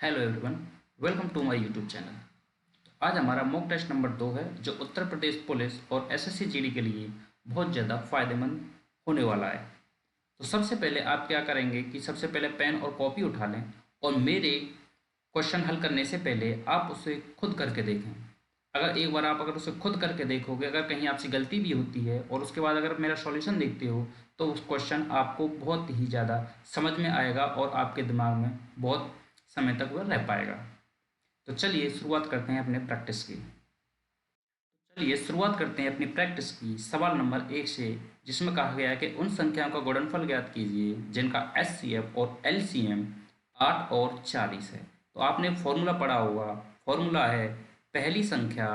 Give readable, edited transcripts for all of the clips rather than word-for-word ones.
Hello everyone, welcome to my YouTube channel. आज हमारा mock test number 2 है जो उत्तर प्रदेश पुलिस और एसएससी जीडी के लिए बहुत ज़्यादा फायदेमंद होने वाला है। तो सबसे पहले आप क्या करेंगे कि सबसे पहले पेन और कॉपी उठा लें और मेरे क्वेश्चन हल करने से पहले आप उसे खुद करके देखें। अगर एक बार आप उसे खुद करके देखोगे, अगर कहीं आपसे गलती भी होती है और उसके बाद अगर मेरा सॉल्यूशन देखते हो तो उस क्वेश्चन आपको बहुत ही ज़्यादा समझ में आएगा और आपके दिमाग में बहुत समय तक वह रह पाएगा। तो चलिए शुरुआत करते हैं अपने प्रैक्टिस की। चलिए शुरुआत करते हैं अपनी प्रैक्टिस की सवाल नंबर 1 से, जिसमें कहा गया है कि उन संख्याओं का गुणनफल ज्ञात कीजिए जिनका एचसीएफ और एलसीएम 8 और 40 है। तो आपने फॉर्मूला पढ़ा होगा। फॉर्मूला है पहली संख्या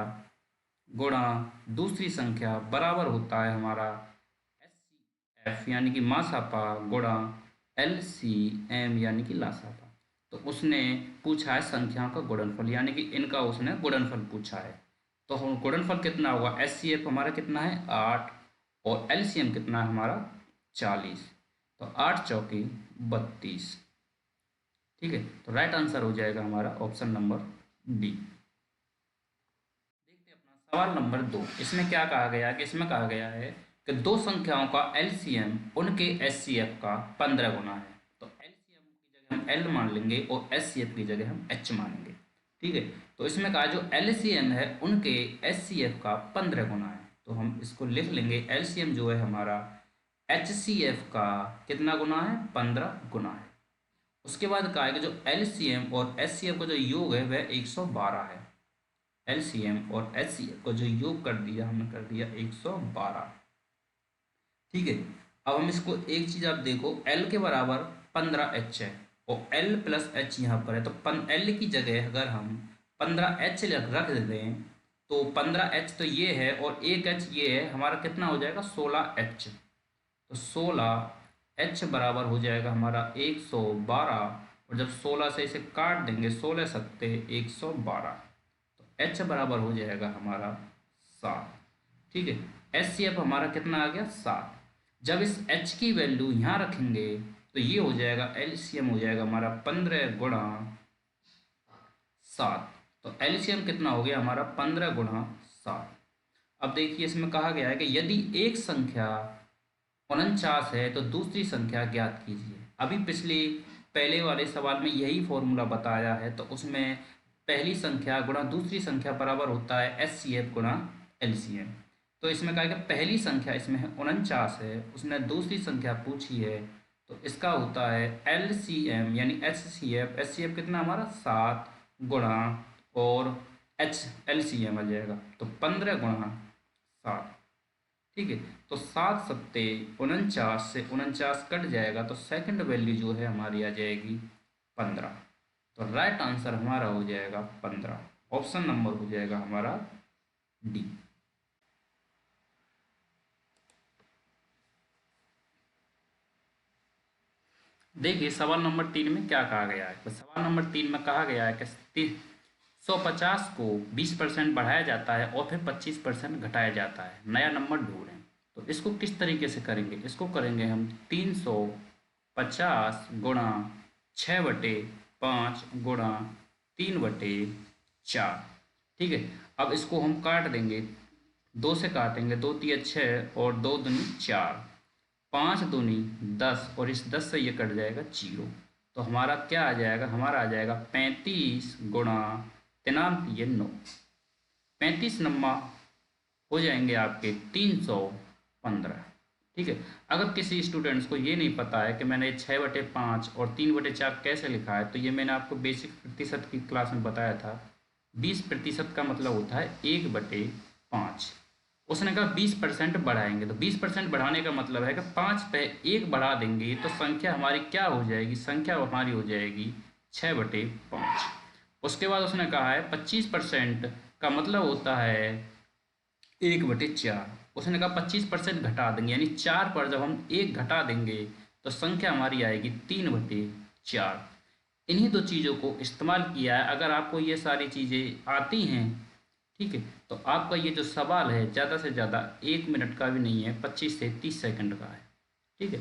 गुणा दूसरी संख्या बराबर होता है हमारा एफ यानी कि मासापा गुणा एलसीएम यानी कि लासापा। तो उसने पूछा है संख्याओं का गुणनफल, यानी कि इनका उसने गुणनफल पूछा है। तो हम गुणनफल कितना होगा, एच सी एफ हमारा कितना है 8 और एलसीएम कितना है हमारा 40। तो 8 चौकी 32। ठीक है, तो राइट आंसर हो जाएगा हमारा ऑप्शन नंबर डी। देखते हैं अपना सवाल नंबर 2। इसमें क्या कहा गया है कि इसमें कहा गया है कि दो संख्याओं का एलसीएम उनके एचसीएफ का 15 गुना है। तो एलसीएम की जगह हम एल मान लेंगे और एचसीएफ की जगह हम एच मानेंगे। ठीक है, तो इसमें कहा जो एलसीएम है उनके एचसीएफ का 15 गुना है। तो हम इसको लिख लेंगे, एलसीएम जो है हमारा एचसीएफ का कितना गुना है, 15 गुना है। उसके बाद कहा है कि जो एलसीएम और एचसीएफ का जो योग है वह 112 है। एलसीएम और एचसीएफ को जो योग कर दिया, हमने कर दिया 112। ठीक है, अब हम इसको एक चीज आप देखो, एल के बराबर 15 एच है और एल प्लस एच यहाँ पर है। तो एल की जगह अगर हम 15 एच रख दें तो 15 एच तो ये है और एक एच ये है, हमारा कितना हो जाएगा 16 एच। तो 16 एच बराबर हो जाएगा हमारा 112। और जब 16 से इसे काट देंगे, 16 सत्ते 112, तो एच बराबर हो जाएगा हमारा 7। ठीक है, एच सी एफ हमारा कितना आ गया 7। जब इस एच की वैल्यू यहाँ रखेंगे तो ये हो जाएगा एलसीएम हो जाएगा हमारा 15 गुणा 7। तो एलसीएम कितना हो गया हमारा 15 गुणा 7। अब देखिए इसमें कहा गया है कि यदि एक संख्या 49 है तो दूसरी संख्या ज्ञात कीजिए। अभी पहले वाले सवाल में यही फॉर्मूला बताया है। तो उसमें पहली संख्या गुणा दूसरी संख्या बराबर होता है एच सी एफ गुणा एलसीएम। तो इसमें कहा कि पहली संख्या इसमें है 49 है, उसने दूसरी संख्या पूछी है तो इसका होता है एल सी एम यानी H C F. H C F कितना हमारा 7 गुणा और एच एल सी एम आ जाएगा तो 15 गुणा 7। ठीक है, तो 7 सत्ते 49 से 49 कट जाएगा तो सेकंड वैल्यू जो है हमारी आ जाएगी 15। तो राइट आंसर हमारा हो जाएगा 15। ऑप्शन नंबर हो जाएगा हमारा डी। देखिए सवाल नंबर 3 में क्या कहा गया है। तो सवाल नंबर 3 में कहा गया है कि 150 को 20% बढ़ाया जाता है और फिर 25% घटाया जाता है, नया नंबर ढूंढें। तो इसको किस तरीके से करेंगे, इसको करेंगे हम 350 गुणा 6/5 गुणा 3/4। ठीक है, अब इसको हम काट देंगे, 2 से काटेंगे, 2 तिया 6 और 2 दूनी 4, 5 दूनी 10 और इस 10 से ये कट जाएगा 0। तो हमारा क्या आ जाएगा, हमारा आ जाएगा 35 गुणा 3 9। 35 नम्मा हो जाएंगे आपके 315। ठीक है, अगर किसी स्टूडेंट्स को ये नहीं पता है कि मैंने 6/5 और 3/4 कैसे लिखा है, तो ये मैंने आपको बेसिक प्रतिशत की क्लास में बताया था। 20% का मतलब होता है 1/5। उसने कहा 20% बढ़ाएंगे, तो 20% बढ़ाने का मतलब है कि 5 पे 1 बढ़ा देंगे तो संख्या हमारी क्या हो जाएगी, संख्या हमारी हो जाएगी 6/5। उसके बाद उसने कहा है 25% का मतलब होता है 1/4। उसने कहा 25% घटा देंगे, यानी 4 पर जब हम 1 घटा देंगे तो संख्या हमारी आएगी 3/4। इन्हीं दो चीज़ों को इस्तेमाल किया है। अगर आपको ये सारी चीज़ें आती हैं, ठीक है, तो आपका ये जो सवाल है ज़्यादा से ज़्यादा 1 मिनट का भी नहीं है, 25 से 30 सेकंड का है। ठीक है,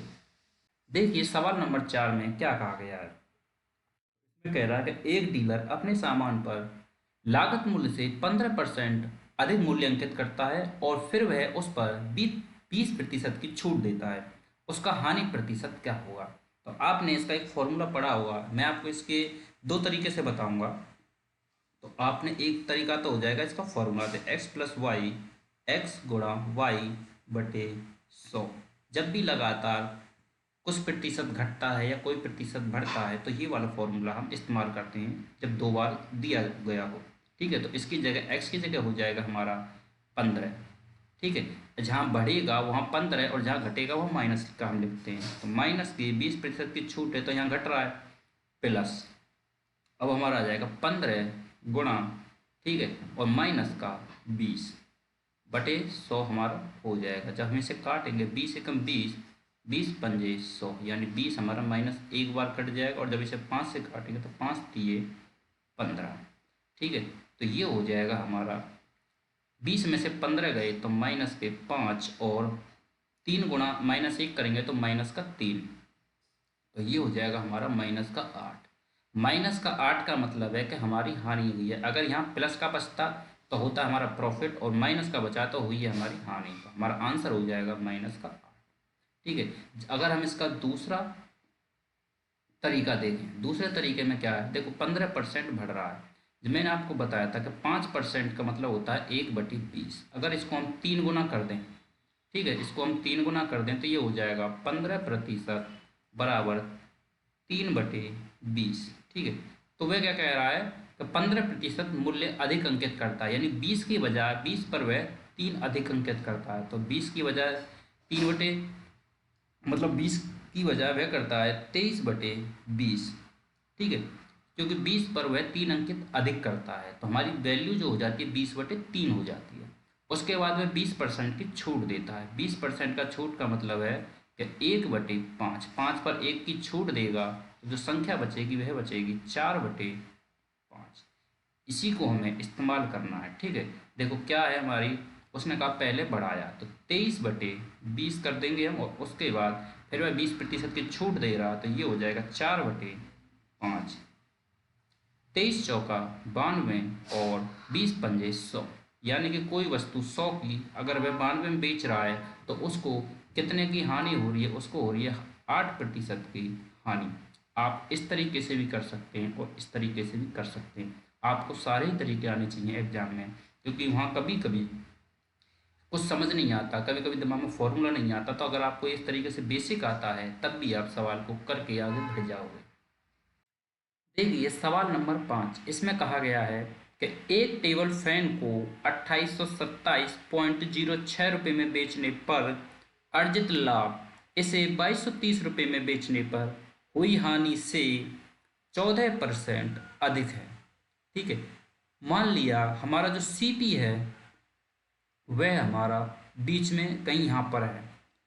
देखिए सवाल नंबर 4 में क्या कहा गया है। फिर कह रहा है कि एक डीलर अपने सामान पर लागत मूल्य से 15% अधिक मूल्य अंकित करता है और फिर वह उस पर 20% की छूट देता है, उसका हानि प्रतिशत क्या होगा। तो आपने इसका एक फॉर्मूला पढ़ा होगा, मैं आपको इसके दो तरीके से बताऊंगा। तो आपने एक तरीका तो हो जाएगा इसका फॉर्मूला, तो एक्स प्लस वाई, एक्स गुणा वाई बटे 100। जब भी लगातार कुछ प्रतिशत घटता है या कोई प्रतिशत बढ़ता है तो ये वाला फॉर्मूला हम इस्तेमाल करते हैं जब दो बार दिया गया हो। ठीक है, तो इसकी जगह एक्स की जगह हो जाएगा हमारा 15। ठीक है, जहाँ बढ़ेगा वहाँ 15 और जहाँ घटेगा वहाँ माइनस का हम लिखते हैं। तो माइनस की 20% की छूट है तो यहाँ घट रहा है, प्लस अब हमारा आ जाएगा 15 गुणा, ठीक है, और माइनस का 20 बटे 100 हमारा हो जाएगा। जब हम इसे काटेंगे 20 एकम 20, 20 पंजे 100, यानी 20 हमारा माइनस एक बार कट जाएगा। और जब इसे 5 से काटेंगे तो 5 तिये 15। ठीक है, तो ये हो जाएगा हमारा 20 में से 15 गए तो माइनस के 5 और 3 गुणा माइनस 1 करेंगे तो माइनस का 3, तो ये हो जाएगा हमारा माइनस का 8। माइनस का 8 का मतलब है कि हमारी हानि हुई है। अगर यहाँ प्लस का बचता तो होता हमारा प्रॉफिट, और माइनस का बचा तो हुई है हमारी हानि। तो हमारा आंसर हो जाएगा माइनस का 8। ठीक है, अगर हम इसका दूसरा तरीका देखें, दूसरे तरीके में क्या है, देखो 15% बढ़ रहा है। जो मैंने आपको बताया था कि 5% का मतलब होता है 1/20। अगर इसको हम 3 गुना कर दें, ठीक है, इसको हम 3 गुना कर दें तो ये हो जाएगा 15% बराबर 3/20। ठीक है, तो वह क्या कह रहा है कि 15% मूल्य अधिक अंकित करता है, यानी 20 की बजाय 20 पर वह 3 अधिक अंकित करता है। तो 20 की बजाय 3 बटे मतलब 20 की बजाय वह करता है 23/20। ठीक है, क्योंकि 20 पर वह 3 अंकित अधिक करता है तो हमारी वैल्यू जो हो जाती है 20/3 हो जाती है। उसके बाद वह 20% की छूट देता है। 20% का छूट का मतलब है कि 1/5, 5 पर 1 की छूट देगा तो जो संख्या बचेगी वह बचेगी 4/5। इसी को हमें इस्तेमाल करना है। ठीक है, देखो क्या है हमारी, उसने कहा पहले बढ़ाया तो 23/20 कर देंगे हम, और उसके बाद फिर वह 20% की छूट दे रहा तो ये हो जाएगा 4/5। 23 चौका 92 और 20 पंजे 100, यानी कि कोई वस्तु 100 की अगर वह 92 में बेच रहा है तो उसको कितने की हानि हो रही है, उसको हो रही है 8% की हानि। आप इस तरीके से भी कर सकते हैं और इस तरीके से भी कर सकते हैं। आपको सारे ही तरीके आने चाहिए एग्जाम में, क्योंकि वहाँ कभी कभी कुछ समझ नहीं आता, कभी कभी दिमाग में फॉर्मूला नहीं आता। तो अगर आपको इस तरीके से बेसिक आता है तब भी आप सवाल को करके आगे बढ़ जाओगे। देखिए सवाल नंबर 5, इसमें कहा गया है कि एक टेबल फैन को 2827.06 रुपये में बेचने पर अर्जित लाभ इसे 2230 रुपये में बेचने पर हुई हानि से 14% अधिक है। ठीक है, मान लिया हमारा जो सीपी है वह हमारा बीच में कहीं यहाँ पर है।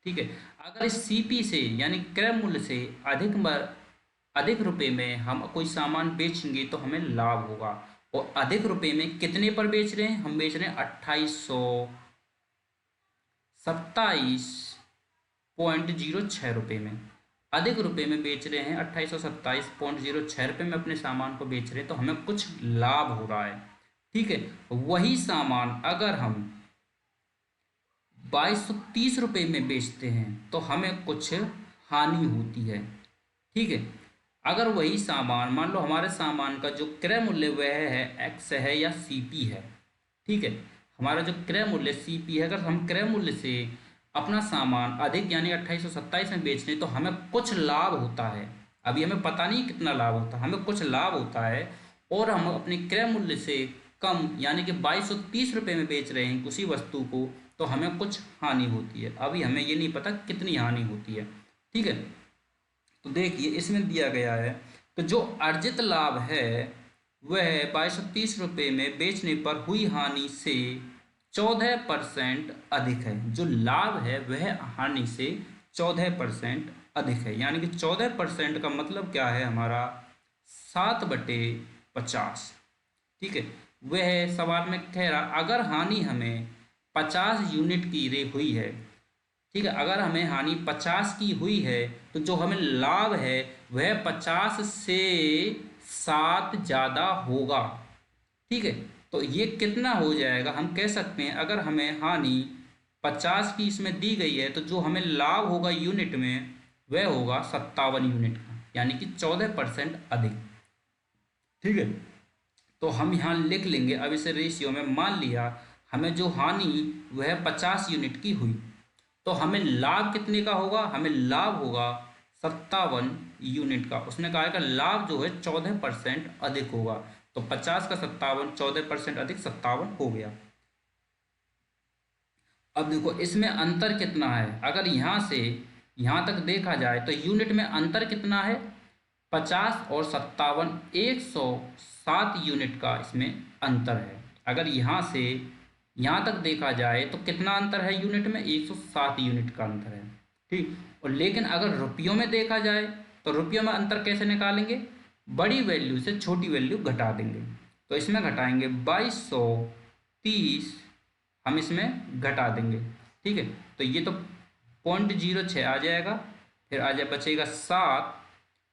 ठीक है, अगर इस सीपी से यानी क्रय मूल्य से अधिक रुपए में हम कोई सामान बेचेंगे तो हमें लाभ होगा। और अधिक रुपए में कितने पर बेच रहे हैं, हम बेच रहे हैं 2827.06 रुपये में। अधिक रुपए में बेच रहे हैं, 2827.06 रुपये में अपने सामान को बेच रहे हैं तो हमें कुछ लाभ हो रहा है। ठीक है, वही सामान अगर हम 2230 रुपये में बेचते हैं तो हमें कुछ हानि होती है। ठीक है, अगर वही सामान मान लो हमारे सामान का जो क्रय मूल्य वह है एक्स है या सीपी है। ठीक है, हमारा जो क्रय मूल्य सीपी है, अगर हम क्रय मूल्य से अपना सामान अधिक यानी 2827 में बेच रहे तो हमें कुछ लाभ होता है। अभी हमें पता नहीं कितना लाभ होता है, हमें कुछ लाभ होता है। और हम अपने क्रय मूल्य से कम यानी कि 2230 रुपये में बेच रहे हैं उसी वस्तु को तो हमें कुछ हानि होती है। अभी हमें ये नहीं पता कितनी हानि होती है। ठीक है, तो देखिए इसमें दिया गया है तो जो अर्जित लाभ है वह 2230 रुपये में बेचने पर हुई हानि से 14% अधिक है। जो लाभ है वह हानि से 14% अधिक है, यानी कि 14% का मतलब क्या है हमारा 7/50। ठीक है, वह सवाल में कह रहा अगर हानि हमें 50 यूनिट की हुई है। ठीक है, अगर हमें हानि 50 की हुई है तो जो हमें लाभ है वह 50 से 7 ज़्यादा होगा। ठीक है, तो ये कितना हो जाएगा, हम कह सकते हैं अगर हमें हानि 50 की इसमें दी गई है तो जो हमें लाभ होगा यूनिट में वह होगा 57 यूनिट का, यानी कि 14% अधिक। ठीक है, तो हम यहाँ लिख लेंगे अब इसे रेशियो में। मान लिया हमें जो हानि वह 50 यूनिट की हुई, तो हमें लाभ कितने का होगा, हमें लाभ होगा 57 यूनिट का। उसने कहा है कि लाभ जो है 14% अधिक होगा, तो 50 का 57, 14% अधिक 57 हो गया। अब देखो इसमें अंतर कितना है, अगर यहाँ से यहाँ तक देखा जाए तो यूनिट में अंतर कितना है, 50 और 57, 107 यूनिट का इसमें अंतर है। अगर यहाँ से यहाँ तक देखा जाए तो कितना अंतर है यूनिट में, 107 यूनिट का अंतर है। ठीक, और लेकिन अगर रुपयों में देखा जाए तो रुपयों में अंतर कैसे निकालेंगे, बड़ी वैल्यू से छोटी वैल्यू घटा देंगे। तो इसमें घटाएंगे 2230, हम इसमें घटा देंगे। ठीक है, तो ये तो 0.06 आ जाएगा, फिर आ जाए बचेगा 7,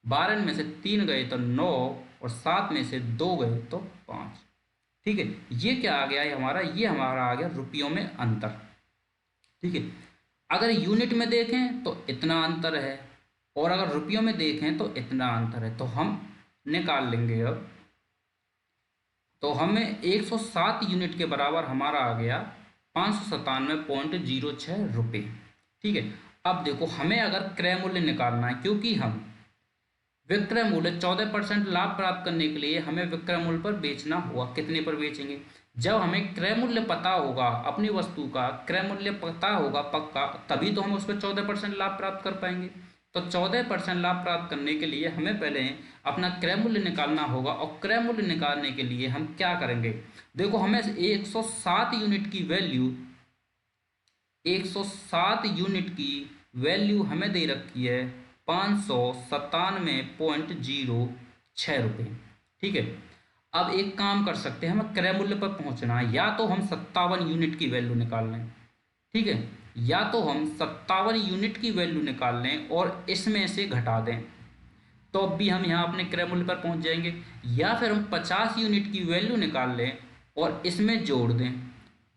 12 में से 3 गए तो 9, और 7 में से 2 गए तो 5। ठीक है, ये क्या आ गया है हमारा, ये हमारा आ गया रुपयों में अंतर। ठीक है, अगर यूनिट में देखें तो इतना अंतर है, और अगर रुपयों में देखें तो इतना अंतर है, तो हम निकाल लेंगे अब। तो हमें 107 यूनिट के बराबर हमारा आ गया 597.06 रुपये। ठीक है, अब देखो हमें अगर क्रय मूल्य निकालना है, क्योंकि हम विक्रय मूल्य 14% लाभ प्राप्त करने के लिए हमें विक्रय मूल्य पर बेचना होगा। कितने पर बेचेंगे, जब हमें क्रय मूल्य पता होगा, अपनी वस्तु का क्रय मूल्य पता होगा पक्का, तभी तो हम उस पर 14% लाभ प्राप्त कर पाएंगे। तो 14% लाभ प्राप्त करने के लिए हमें पहले अपना क्रय मूल्य निकालना होगा, और क्रय मूल्य निकालने के लिए हम क्या करेंगे, देखो हमें 107 यूनिट की वैल्यू, 107 यूनिट की वैल्यू हमें दे रखी है 597.06 रुपये। ठीक है, अब एक काम कर सकते हैं, हमें क्रय मूल्य पर पहुंचना है, या तो हम 57 यूनिट की वैल्यू निकाल लें। ठीक है, या तो हम 57 यूनिट की वैल्यू निकाल लें और इसमें से घटा दें, तो अब भी हम यहाँ अपने क्रय मूल्य पर पहुंच जाएंगे। या फिर हम 50 यूनिट की वैल्यू निकाल लें और इसमें जोड़ दें,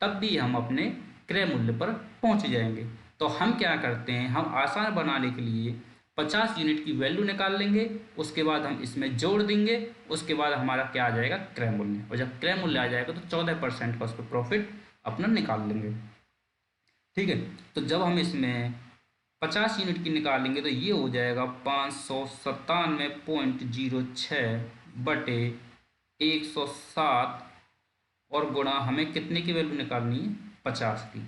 तब भी हम अपने क्रय मूल्य पर पहुंच जाएंगे। तो हम क्या करते हैं, हम आसान बनाने के लिए 50 यूनिट की वैल्यू निकाल लेंगे, उसके बाद हम इसमें जोड़ देंगे, उसके बाद हमारा क्या आ जाएगा, क्रय मूल्य। और जब क्रय मूल्य आ जाएगा तो 14% का उस पर प्रॉफिट अपना निकाल लेंगे। ठीक है, तो जब हम इसमें 50 यूनिट की निकालेंगे तो ये हो जाएगा 597.06 बटे 107, और गुणा हमें कितने की वैल्यू निकालनी है, 50 की।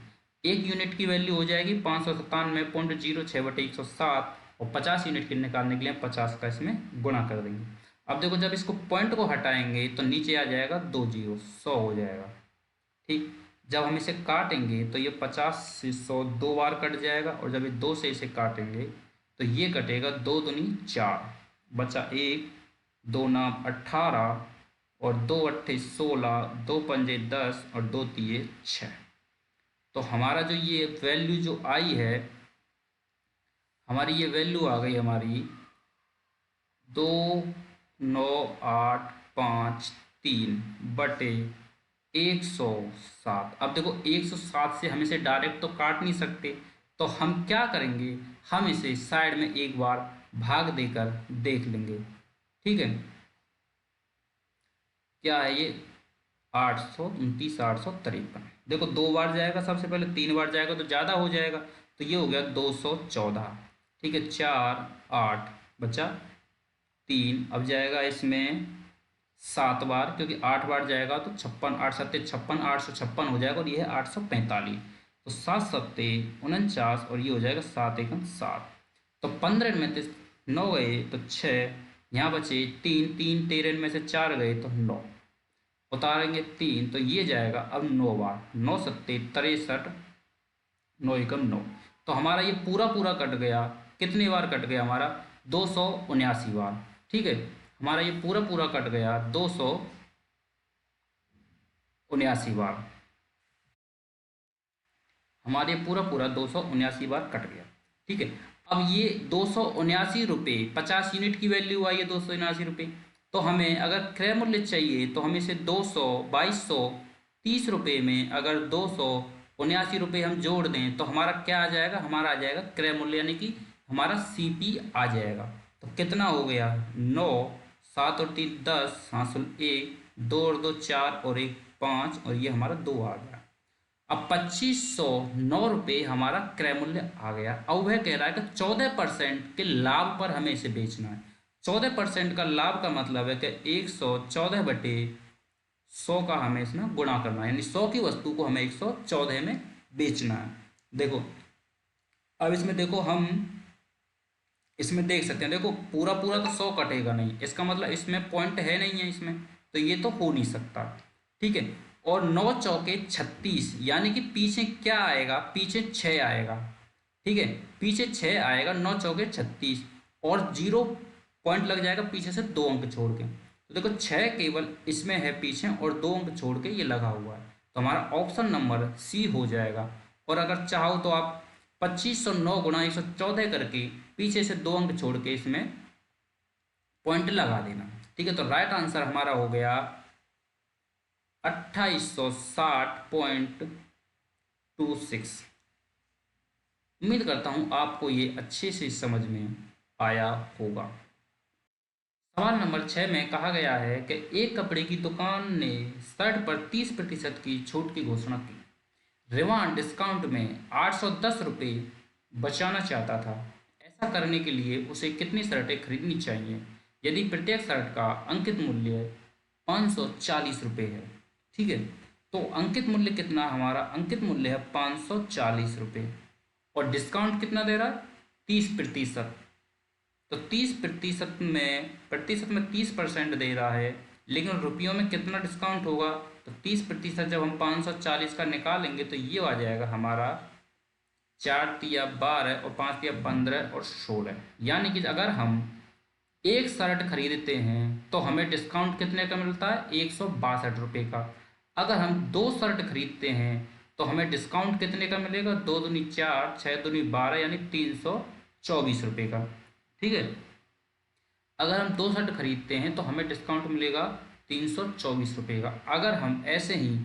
एक यूनिट की वैल्यू हो जाएगी 597.06 बटे 107, और 50 यूनिट की निकालने के लिए 50 का इसमें गुणा कर देंगे। अब देखो जब इसको पॉइंट को हटाएंगे तो नीचे आ जाएगा 2 जीरो, 100 हो जाएगा। ठीक, जब हम इसे काटेंगे तो ये 50 से 100 2 बार कट जाएगा, और जब ये 2 से इसे काटेंगे तो ये कटेगा 2 दूनी 4, बचा 1, 2 नाम 18, और 2 अट्ठे 16, 2 पंजे 10, और 2 तिये 6। तो हमारा जो ये वैल्यू जो आई है, हमारी ये वैल्यू आ गई हमारी 29,853 बटे 107। अब देखो 107 से हम इसे डायरेक्ट तो काट नहीं सकते, तो हम क्या करेंगे, हम इसे साइड में एक बार भाग देकर देख लेंगे। ठीक है, क्या है ये 829, 853। देखो 2 बार जाएगा, सबसे पहले 3 बार जाएगा तो ज़्यादा हो जाएगा, तो ये हो गया 214। ठीक है, 4 8 बचा 3, अब जाएगा इसमें 7 बार, क्योंकि 8 बार जाएगा तो 56, 8 सत्ते 56, 856 हो जाएगा, और ये है 845। तो 7 सत्ते 49, और ये हो जाएगा 7 एकम 7। तो 15 में से 9 गए तो 6, यहाँ बचे 3, 3 13 में से 4 गए तो 9, उतारेंगे 3, तो ये जाएगा अब 9 बार, 9 सत्ते 63, 9 एकम 9। तो हमारा ये पूरा पूरा कट गया, कितने बार कट गया हमारा, 279 बार। ठीक है, हमारा ये पूरा पूरा कट गया 279 बार, हमारे पूरा पूरा 279 बार कट गया। ठीक है, अब ये 279 रुपये, 50 यूनिट की वैल्यू आई है 279 रुपये, तो हमें अगर क्रय मूल्य चाहिए तो हम इसे 2230 रुपये में अगर 279 रुपये हम जोड़ दें तो हमारा क्या आ जाएगा, हमारा आ जाएगा क्रय मूल्य, यानी कि हमारा सीपी आ जाएगा। तो कितना हो गया, 9, 7 और 3 10, हासिल 1, 2 और 2 4 और 1 5, और ये हमारा 2 आ गया। अब 2509 रुपये हमारा क्रय मूल्य आ गया। अब वह कह रहा है कि 14% के लाभ पर हमें इसे बेचना है। 14% का लाभ का मतलब है कि 114/100 का हमें इसमें गुणा करना है, यानी 100 की वस्तु को हमें 114 में बेचना है। देखो अब इसमें देखो हम इसमें देख सकते हैं, देखो पूरा पूरा तो 100 कटेगा नहीं, इसका मतलब इसमें पॉइंट है नहीं है इसमें, तो ये तो हो नहीं सकता। ठीक है, और 9 चौके 36, यानी कि पीछे क्या आएगा, पीछे 6 आएगा। ठीक है, पीछे 6 आएगा, 9 चौके 36, और 0 पॉइंट लग जाएगा पीछे से 2 अंक छोड़ के। तो देखो 6 केवल इसमें है पीछे और 2 अंक छोड़ के ये लगा हुआ है, तो हमारा ऑप्शन नंबर सी हो जाएगा। और अगर चाहो तो आप 2509 गुणा 114 करके पीछे से 2 अंक छोड़ के इसमें पॉइंट लगा देना। ठीक है, तो राइट आंसर हमारा हो गया 2860.26। उम्मीद करता हूं आपको ये अच्छे से समझ में आया होगा। सवाल नंबर 6 में कहा गया है कि एक कपड़े की दुकान ने शर्ट पर 30% की छूट की घोषणा की। रेवान डिस्काउंट में 810 रुपये बचाना चाहता था। ऐसा करने के लिए उसे कितनी शर्टें खरीदनी चाहिए यदि प्रत्येक शर्ट का अंकित मूल्य 540 रुपये है। ठीक है, तो अंकित मूल्य कितना, हमारा अंकित मूल्य है 540 रुपये, और डिस्काउंट कितना दे रहा है, 30%। तो 30% में 30% दे रहा है, लेकिन रुपयों में कितना डिस्काउंट होगा, तो 30% जब हम 540 का निकालेंगे तो ये आ जाएगा हमारा 4 तिया 12 और 5 तिया 15 और 16, यानी कि अगर हम एक शर्ट खरीदते हैं तो हमें डिस्काउंट कितने का मिलता है, 162 रुपये का। अगर हम 2 शर्ट खरीदते हैं तो हमें डिस्काउंट कितने का मिलेगा, 2 दूनी 4, 6 दूनी 12, यानी 324 रुपये का। ठीक है, अगर हम 2 शर्ट खरीदते हैं तो हमें डिस्काउंट मिलेगा 324 रुपये का। अगर हम ऐसे ही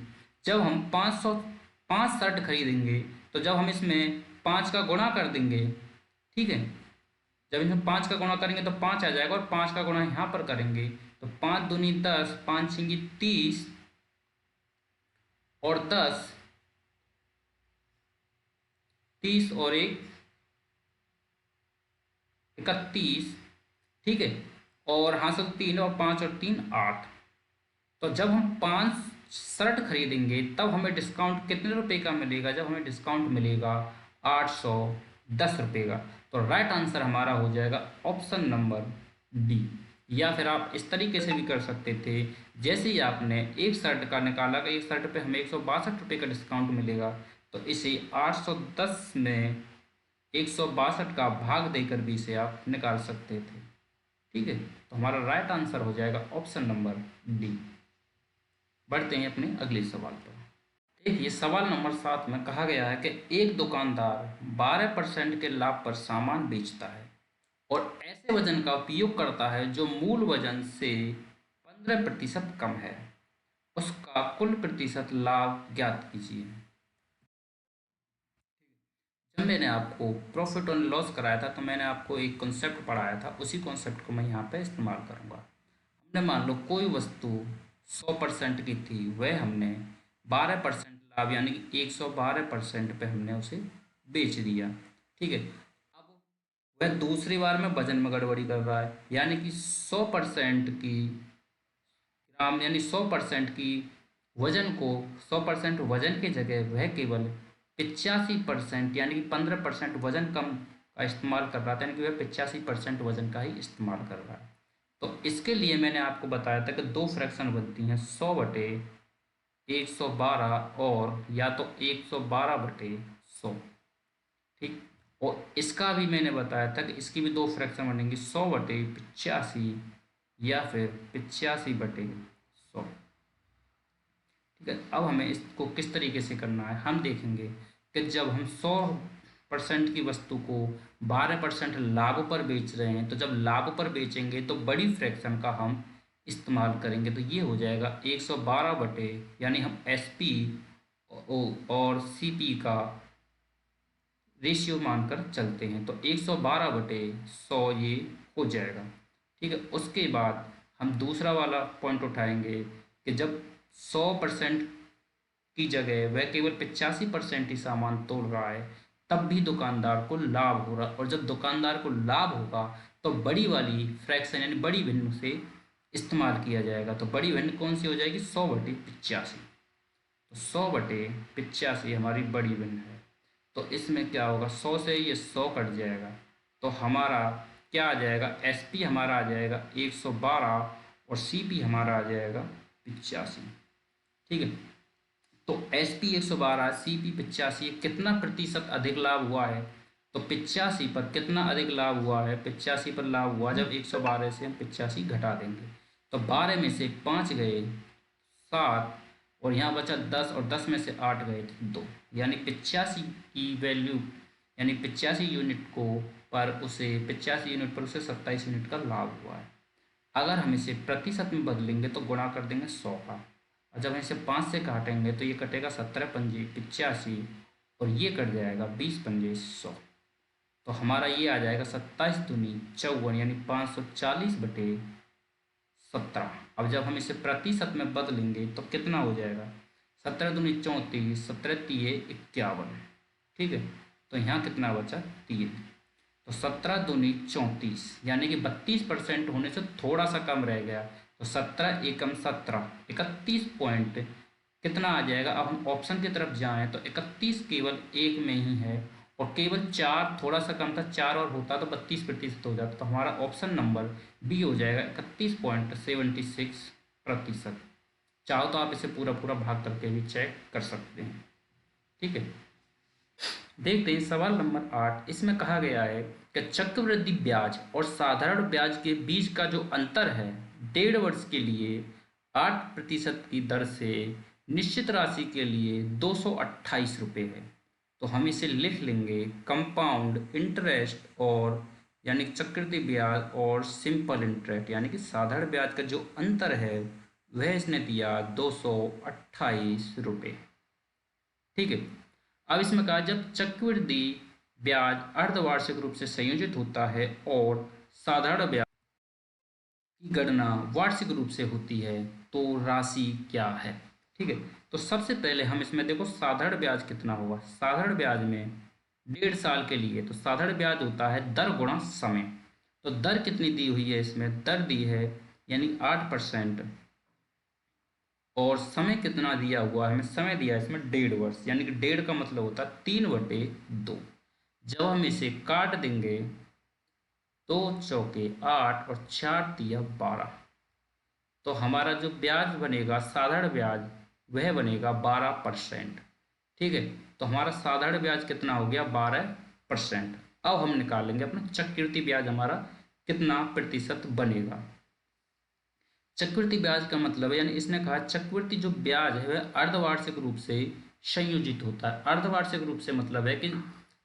जब हम 5 शर्ट खरीदेंगे तो जब हम इसमें 5 का गुणा कर देंगे, ठीक है, जब इसमें 5 का गुणा करेंगे तो 5 आ जाएगा, और 5 का गुणा यहाँ पर करेंगे तो 5 दूनी 10, 5 छिंगी 30, और 10, 30 और 1 31। ठीक है, और हासिल 3 और 5 और 3 8। तो जब हम 5 शर्ट खरीदेंगे तब हमें डिस्काउंट कितने रुपए का मिलेगा, जब हमें डिस्काउंट मिलेगा 810 रुपये का। तो राइट आंसर हमारा हो जाएगा ऑप्शन नंबर डी। या फिर आप इस तरीके से भी कर सकते थे, जैसे ही आपने एक शर्ट का निकाला कि एक शर्ट पे हमें 162 रुपये का डिस्काउंट मिलेगा, तो इसे 810 में 162 का भाग देकर भी इसे आप निकाल सकते थे। ठीक है, तो हमारा राइट आंसर हो जाएगा ऑप्शन नंबर डी। बढ़ते हैं अपने अगले सवाल पर। देखिए सवाल नंबर 7 में कहा गया है कि एक दुकानदार 12% के लाभ पर सामान बेचता है और ऐसे वजन का उपयोग करता है जो मूल वजन से 15% कम है। उसका कुल प्रतिशत लाभ ज्ञात कीजिए। जब मैंने आपको प्रॉफिट और लॉस कराया था तो मैंने आपको एक कॉन्सेप्ट पढ़ाया था, उसी कॉन्सेप्ट को मैं यहाँ पे इस्तेमाल करूँगा। हमने मान लो कोई वस्तु 100% की थी, वह हमने 12% लाभ यानी कि 112% पे हमने उसे बेच दिया। ठीक है, अब वह दूसरी बार में वजन में गड़बड़ी कर रहा है, यानी कि 100% की ग्राम यानी 100% की वजन को 100% वजन की जगह वह केवल 85% यानी कि 15% वजन कम का इस्तेमाल कर रहा था, यानी कि वह 85% वजन का ही इस्तेमाल कर रहा है। तो इसके लिए मैंने आपको बताया था कि 2 फ्रैक्शन बनती हैं, 100/112 और या तो 112/100। ठीक, और इसका भी मैंने बताया था कि इसकी भी 2 फ्रैक्शन बनेंगी, 100/85 या फिर 85/100। ठीक है, अब हमें इसको किस तरीके से करना है हम देखेंगे कि जब हम 100% की वस्तु को 12% लाभ पर बेच रहे हैं, तो जब लाभ पर बेचेंगे तो बड़ी फ्रैक्शन का हम इस्तेमाल करेंगे तो ये हो जाएगा 112 बटे, यानी हम एसपी और सीपी का रेशियो मानकर चलते हैं, तो 112 बटे 100 ये हो जाएगा। ठीक है, उसके बाद हम दूसरा वाला पॉइंट उठाएंगे कि जब 100% की जगह वह केवल 85% ही सामान तोड़ रहा है, तब भी दुकानदार को लाभ हो रहा है। और जब दुकानदार को लाभ होगा तो बड़ी वाली फ्रैक्शन यानी बड़ी भिन्न से इस्तेमाल किया जाएगा। तो बड़ी भिन्न कौन सी हो जाएगी? 100/85। तो 100/85 हमारी बड़ी भिन्न है। तो इसमें क्या होगा, 100 से ये 100 कट जाएगा, तो हमारा क्या आ जाएगा, एसपी हमारा आ जाएगा 112 और सीपी हमारा आ जाएगा 85। ठीक है, तो एसपी 112 सीपी 85, कितना प्रतिशत अधिक लाभ हुआ है? तो 85 पर कितना अधिक लाभ हुआ है? 85 पर लाभ हुआ जब 112 से हम 85 घटा देंगे, तो 12 में से 5 गए 7 और यहाँ बचा 10 और 10 में से 8 गए थे 2, यानी 85 की वैल्यू यानी 85 यूनिट को पर उसे 85 यूनिट पर उसे 27 यूनिट का लाभ हुआ है। अगर हम इसे प्रतिशत में बदलेंगे तो गुणा कर देंगे 100 का, और जब हम इसे 5 से काटेंगे तो ये कटेगा 17 पंजे 85 और ये कट जाएगा 20 पंजे 100। तो हमारा ये आ जाएगा 27 दूनी 54, यानी 540/17। अब जब हम इसे प्रतिशत में बदलेंगे तो कितना हो जाएगा? 17 दूनी 34, 17 तिये 51। ठीक है, तो यहाँ कितना बचा? 3। तो 17 दूनी 34, यानी कि 32% होने से थोड़ा सा कम रह गया, तो 17 एकम 17, 31 पॉइंट कितना आ जाएगा? अब हम ऑप्शन की तरफ जाएं तो 31 केवल एक में ही है, और केवल 4 थोड़ा सा कम था, 4 और होता तो 32% हो जाता। तो हमारा ऑप्शन नंबर बी हो जाएगा 31.76%। चाहो तो आप इसे पूरा पूरा भाग करके भी चेक कर सकते हैं। ठीक है, देखते हैं सवाल नंबर 8। इसमें कहा गया है कि चक्रवृद्धि ब्याज और साधारण ब्याज के बीच का जो अंतर है 1.5 वर्ष के लिए 8% की दर से निश्चित राशि के लिए 228 रुपये है। तो हम इसे लिख लेंगे कंपाउंड इंटरेस्ट, और यानी चक्रवृद्धि ब्याज और सिंपल इंटरेस्ट, यानी कि साधारण ब्याज का जो अंतर है वह इसने दिया 228 रुपये। ठीक है, अब इसमें कहा जब चक्रवृद्धि ब्याज अर्धवार्षिक रूप से संयोजित होता है और साधारण ब्याज की गणना वार्षिक रूप से होती है तो राशि क्या है? ठीक है, तो सबसे पहले हम इसमें देखो साधारण ब्याज कितना होगा। साधारण ब्याज में 1.5 साल के लिए तो साधारण ब्याज होता है दर गुणा समय। तो दर कितनी दी हुई है? इसमें दर दी है यानी 8%, और समय कितना दिया हुआ है? हमें समय दिया है इसमें 1.5 वर्ष, यानी कि 1.5 का मतलब होता है 3/2। जब हम इसे काट देंगे 2 चौके 8 और 4 तिया 12, तो हमारा जो ब्याज बनेगा साधारण ब्याज वह बनेगा 12%। ठीक है, तो हमारा साधारण ब्याज कितना हो गया? 12%। अब हम निकालेंगे अपना चक्रवृद्धि ब्याज हमारा कितना प्रतिशत बनेगा। चक्रवृद्धि ब्याज का मतलब है, यानी इसने कहा चक्रवृद्धि जो ब्याज है वह अर्धवार्षिक रूप से संयोजित होता है। अर्धवार्षिक रूप से मतलब है कि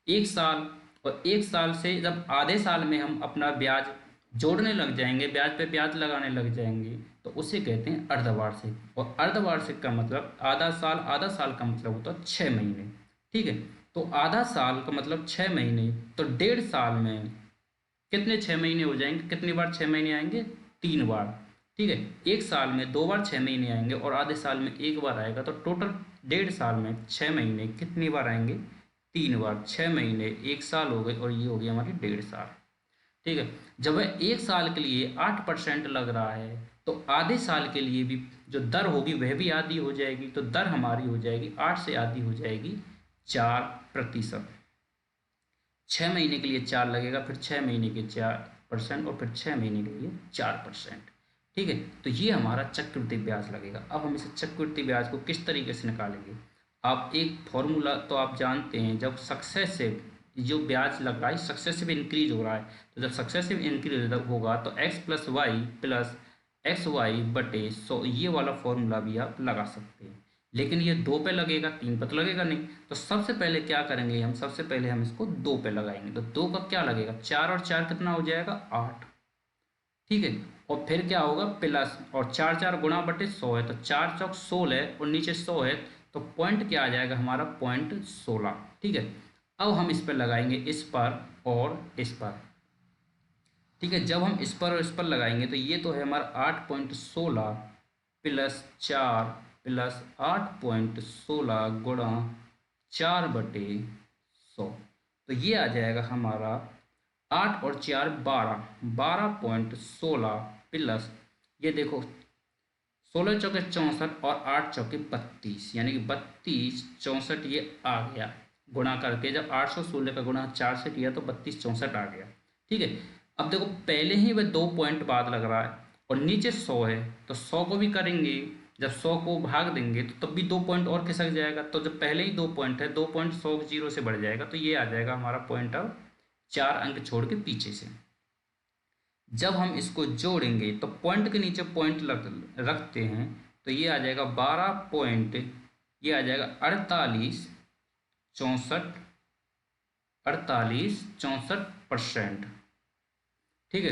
1 साल, और 1 साल से जब आधे साल में हम अपना ब्याज जोड़ने लग जाएंगे, ब्याज पे ब्याज लगाने लग जाएंगे, तो उसे कहते हैं अर्धवार्षिक। और अर्धवार्षिक का मतलब आधा साल, आधा साल का मतलब होता है 6 महीने। ठीक है, तो आधा साल का मतलब 6 महीने, तो 1.5 साल में कितने 6 महीने हो जाएंगे? कितनी बार 6 महीने आएंगे? 3 बार। ठीक है, 1 साल में 2 बार 6 महीने आएंगे और आधे साल में 1 बार आएगा, तो टोटल 1.5 साल में 6 महीने कितनी बार आएंगे? 3 बार। 6 महीने 1 साल हो गए और ये हो गया हमारी 1.5 साल। ठीक है, जब वह 1 साल के लिए 8% लग रहा है तो आधे साल के लिए भी जो दर होगी वह भी आधी हो जाएगी। तो दर हमारी हो जाएगी 8 से आधी हो जाएगी 4%। 6 महीने के लिए 4 लगेगा, फिर 6 महीने के 4% और फिर 6 महीने के लिए 4%। ठीक है, तो ये हमारा चक्रवृद्धि ब्याज लगेगा। अब हम इसे चक्रवृद्धि ब्याज को किस तरीके से निकालेंगे? आप एक फॉर्मूला तो आप जानते हैं, जब सक्सेसिव जो ब्याज लग रहा है सक्सेसिव इंक्रीज हो रहा है, तो जब सक्सेसिव इंक्रीज होगा तो x+y+xy/100 ये वाला फॉर्मूला भी आप लगा सकते हैं। लेकिन ये 2 पे लगेगा, 3 पे तो लगेगा नहीं। तो सबसे पहले क्या करेंगे हम? सबसे पहले हम इसको 2 पे लगाएंगे। तो 2 का क्या लगेगा? 4 और 4 कितना हो जाएगा? 8। ठीक है। और फिर क्या होगा, प्लस, और 4 4 गुणा बटे 100 है तो 4 चौक 16 और नीचे 100 है, तो पॉइंट क्या आ जाएगा हमारा, .16। ठीक है। अब हम इस पर लगाएंगे, इस पर और इस पर। ठीक है, जब हम इस पर और इस पर लगाएंगे तो ये तो है हमारा 8.16 प्लस 4 प्लस 8.16 गुणा 4/100, तो ये आ जाएगा हमारा 8 और 4 12, 12.16 प्लस, ये देखो 16 चौके 64 और 8 चौके 32, यानी कि 32 64 ये आ गया। गुणा करके जब 816 का गुणा 4 से किया तो 32 64 आ गया। ठीक है। अब देखो पहले ही वह 2 पॉइंट बाद लग रहा है और नीचे 100 है, तो 100 को भी करेंगे, जब 100 को भाग देंगे तो तब भी 2 पॉइंट और खिसक जाएगा। तो जब पहले ही 2 पॉइंट है, 2 पॉइंट 100 0 से बढ़ जाएगा, तो ये आ जाएगा हमारा पॉइंट अब 4 अंक छोड़ के पीछे से। जब हम इसको जोड़ेंगे तो पॉइंट के नीचे पॉइंट रखते हैं, तो ये आ जाएगा 12 पॉइंट, ये आ जाएगा 48 64 ठीक है,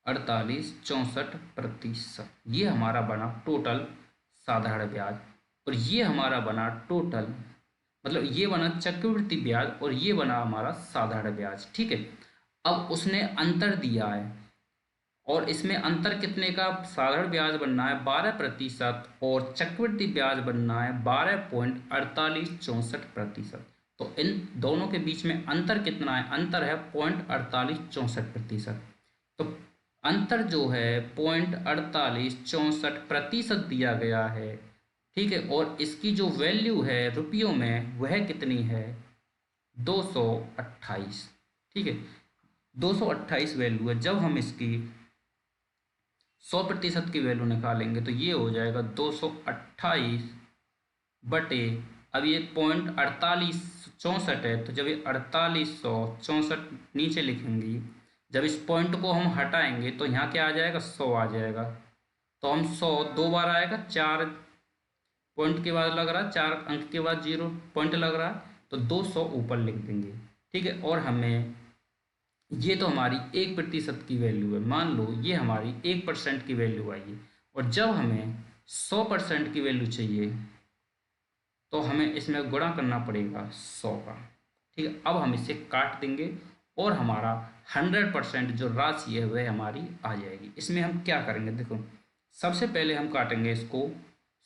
48 64%, ये हमारा बना टोटल साधारण ब्याज। और ये हमारा बना टोटल, मतलब ये बना चक्रवृद्धि ब्याज और ये बना हमारा साधारण ब्याज। ठीक है। अब उसने अंतर दिया है और इसमें अंतर कितने का, साधारण ब्याज बनना है 12% और चक्रवृद्धि ब्याज बनना है 12.4864%। तो इन दोनों के बीच में अंतर कितना है, अंतर है 0.4864%। तो अंतर जो है 0.4864% दिया गया है। ठीक है। और इसकी जो वैल्यू है रुपयों में वह कितनी है, 228। ठीक है, 228 वैल्यू है। जब हम इसकी 100% की वैल्यू निकालेंगे तो ये हो जाएगा 228 बटे, अब ये 0.4864 है, तो जब ये 4864 नीचे लिखेंगे, जब इस पॉइंट को हम हटाएंगे तो यहाँ क्या आ जाएगा, 100 आ जाएगा। तो हम 100 2 बार आएगा, 4 पॉइंट के बाद लग रहा है, 4 अंक के बाद 0 पॉइंट लग रहा है, तो 200 ऊपर लिख देंगे। ठीक है। और हमें, ये तो हमारी 1% की वैल्यू है, मान लो ये हमारी 1% की वैल्यू आई है। और जब हमें 100% की वैल्यू चाहिए तो हमें इसमें गुणा करना पड़ेगा 100 का। ठीक है। अब हम इसे काट देंगे और हमारा 100% जो राशि है वह हमारी आ जाएगी। इसमें हम क्या करेंगे, देखो सबसे पहले हम काटेंगे इसको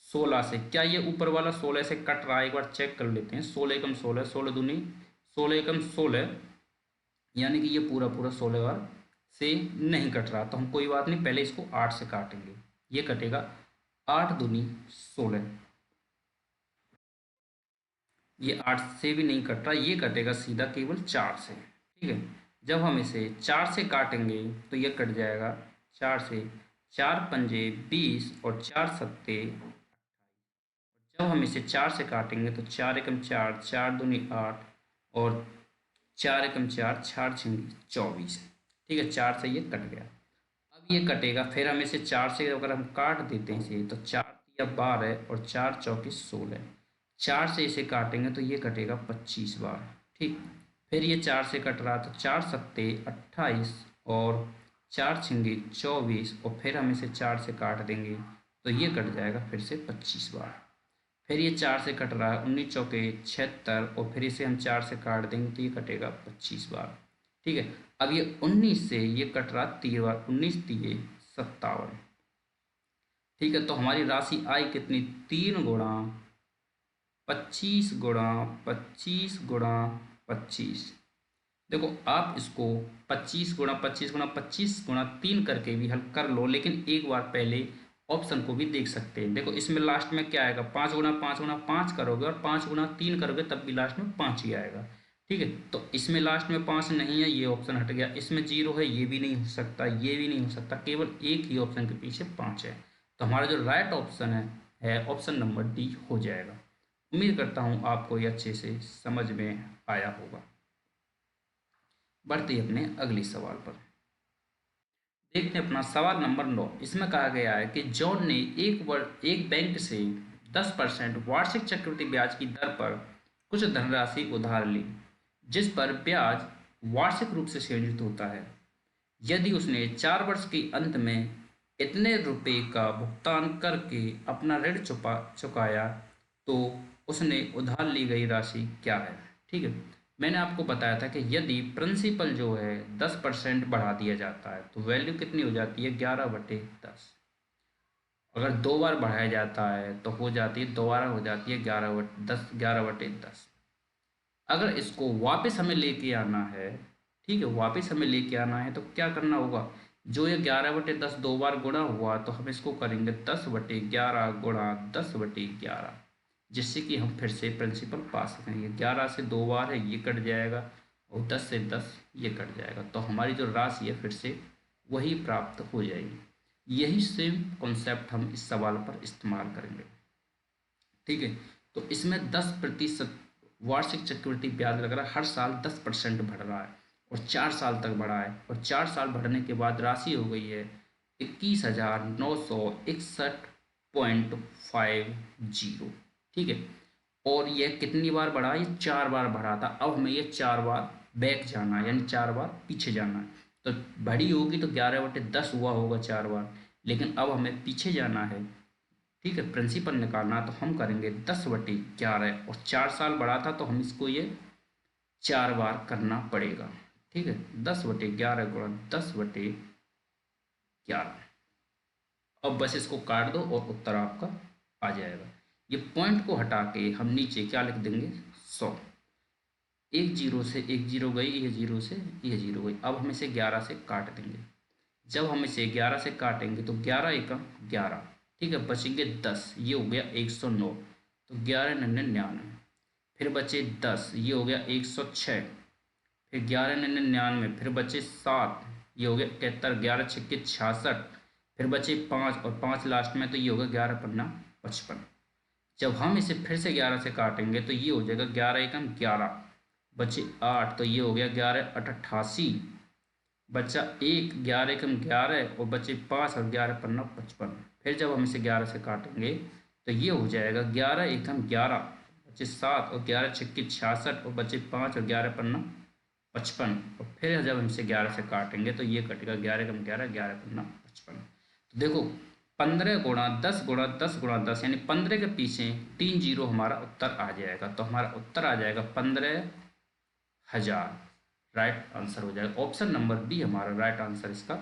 16 से। क्या ये ऊपर वाला 16 से कट रहा है, एक बार चेक कर लेते हैं। 16 एकम 16, 16 दूनी 16 एकम 16, यानी कि ये पूरा पूरा 16 बार से नहीं कट रहा, तो हम कोई बात नहीं, पहले इसको 8 से काटेंगे। ये कटेगा 8 दूनी 16, ये 8 से भी नहीं कट रहा, ये कटेगा सीधा केवल 4 से। ठीक है। जब हम इसे 4 से काटेंगे तो ये कट जाएगा 4 से, 4 पंजे 20 और 4 सत्ते। जब हम इसे 4 से काटेंगे तो 4 एकम 4, 4 दूनी 8 और 4 एकम 4, 4 छिंगी 24। ठीक है, 4 से ये कट गया। अब ये कटेगा, फिर हम इसे 4 से अगर हम काट देते हैं इसे, तो 4 या 12 और 4 चौके 16, 4 से इसे काटेंगे तो ये कटेगा 25 बार। ठीक, फिर ये 4 से कट रहा, तो 4 सत्ते 28 और 4 छिंगे 24, और फिर हम इसे 4 से काट देंगे तो ये कट जाएगा फिर से 25 बार। फिर ये 4 से कट रहा है, 19 चौके 76, और फिर इसे हम 4 से काट देंगे तो ये कटेगा 25 बार। ठीक है। अब ये 19 से ये कट रहा 3 बार, 19 3 57। ठीक है, तो हमारी राशि आई कितनी, 3 गुणा 25 गुणा 25 गुणा 25। देखो आप इसको 25 गुणा 25 गुणा 25 गुणा 3 करके भी हल कर लो, लेकिन एक बार पहले ऑप्शन को भी देख सकते हैं। देखो इसमें लास्ट में क्या आएगा, 5 गुणा 5 गुणा 5 करोगे और 5 गुणा 3 करोगे तब भी लास्ट में 5 ही आएगा। ठीक है, तो इसमें लास्ट में 5 नहीं है, ये ऑप्शन हट गया। इसमें 0 है, ये भी नहीं हो सकता, ये भी नहीं हो सकता, केवल एक ही ऑप्शन के पीछे 5 है। तो हमारा जो राइट ऑप्शन है ऑप्शन नंबर डी हो जाएगा। उम्मीद करता हूँ आपको ये अच्छे से समझ में आया होगा। बढ़ते अपने अगले सवाल पर। देखते हैं अपना सवाल नंबर 9। इसमें कहा गया है कि जॉन ने एक बैंक से 10% वार्षिक चक्रवृद्धि ब्याज की दर पर कुछ धनराशि उधार ली, जिस पर ब्याज वार्षिक रूप से संयोजित होता है। यदि उसने 4 वर्ष के अंत में इतने रुपए का भुगतान करके अपना ऋण चुकाया तो उसने उधार ली गई राशि क्या है। ठीक है, मैंने आपको बताया था कि यदि प्रिंसिपल जो है 10% बढ़ा दिया जाता है तो वैल्यू कितनी हो जाती है 11/10। अगर 2 बार बढ़ाया जाता है तो हो जाती है दोबारा हो जाती है 11/10। अगर इसको वापस हमें लेके आना है, ठीक है, वापस हमें लेके आना है तो क्या करना होगा, जो ये 11/10 दो बार गुणा हुआ तो हम इसको करेंगे 10/11 गुणा 10/11, जिससे कि हम फिर से प्रिंसिपल पा सकेंगे। 11 से 2 बार है ये कट जाएगा और 10 से 10 ये कट जाएगा, तो हमारी जो राशि है फिर से वही प्राप्त हो जाएगी। यही सेम कॉन्सेप्ट हम इस सवाल पर इस्तेमाल करेंगे। ठीक है, तो इसमें 10% वार्षिक चक्रवृद्धि ब्याज लग रहा है, हर साल 10% बढ़ रहा है और 4 साल तक बढ़ा है, और 4 साल बढ़ने के बाद राशि हो गई है 21,961.50। ठीक है, और यह कितनी बार बढ़ा, ये 4 बार बढ़ा था। अब हमें ये 4 बार बैक जाना है, यानी 4 बार पीछे जाना है। तो बड़ी होगी तो 11/10 हुआ होगा 4 बार, लेकिन अब हमें पीछे जाना है। ठीक है, प्रिंसिपल निकालना तो हम करेंगे 10/11, और 4 साल बढ़ा था तो हम इसको ये 4 बार करना पड़ेगा। ठीक है, 10/11 गुणा 10/11। अब बस इसको काट दो और उत्तर आपका आ जाएगा। ये पॉइंट को हटा के हम नीचे क्या लिख देंगे 100। एक जीरो से एक जीरो गई, ये जीरो से ये जीरो गई। अब हम इसे 11 से काट देंगे। जब हम इसे 11 से काटेंगे तो 11 एकम 11, ठीक है, बचेंगे 10, ये हो गया 109, तो 11×99। फिर बचे 10, ये हो गया 106। फिर 11×99, फिर बचे 7, ये हो गया 71। 11×6 = 66। फिर बचे 5 और 5 लास्ट में, तो ये होगा 11×5 = 55। जब हम इसे फिर से 11 से काटेंगे तो ये हो जाएगा 11×1 = 11, बचे 8, तो ये हो गया 11×8 = 88। बचा 1, 11×1 = 11 और बचे 5 और 11×5 = 55। फिर जब हम इसे 11 से काटेंगे तो ये हो जाएगा 11×1 = 11, बचे 7 और 11×6 = 66 और बचे 5 और 11×55। और फिर जब हम इसे 11 से काटेंगे तो ये कटेगा 11×11 = 11×55। तो देखो 15 गुणा 10 गुणा 10 गुणा 10, यानी 15 के पीछे 3 जीरो हमारा उत्तर आ जाएगा। तो हमारा उत्तर आ जाएगा 15,000। राइट आंसर हो जाएगा। ऑप्शन नंबर बी हमारा राइट आंसर इसका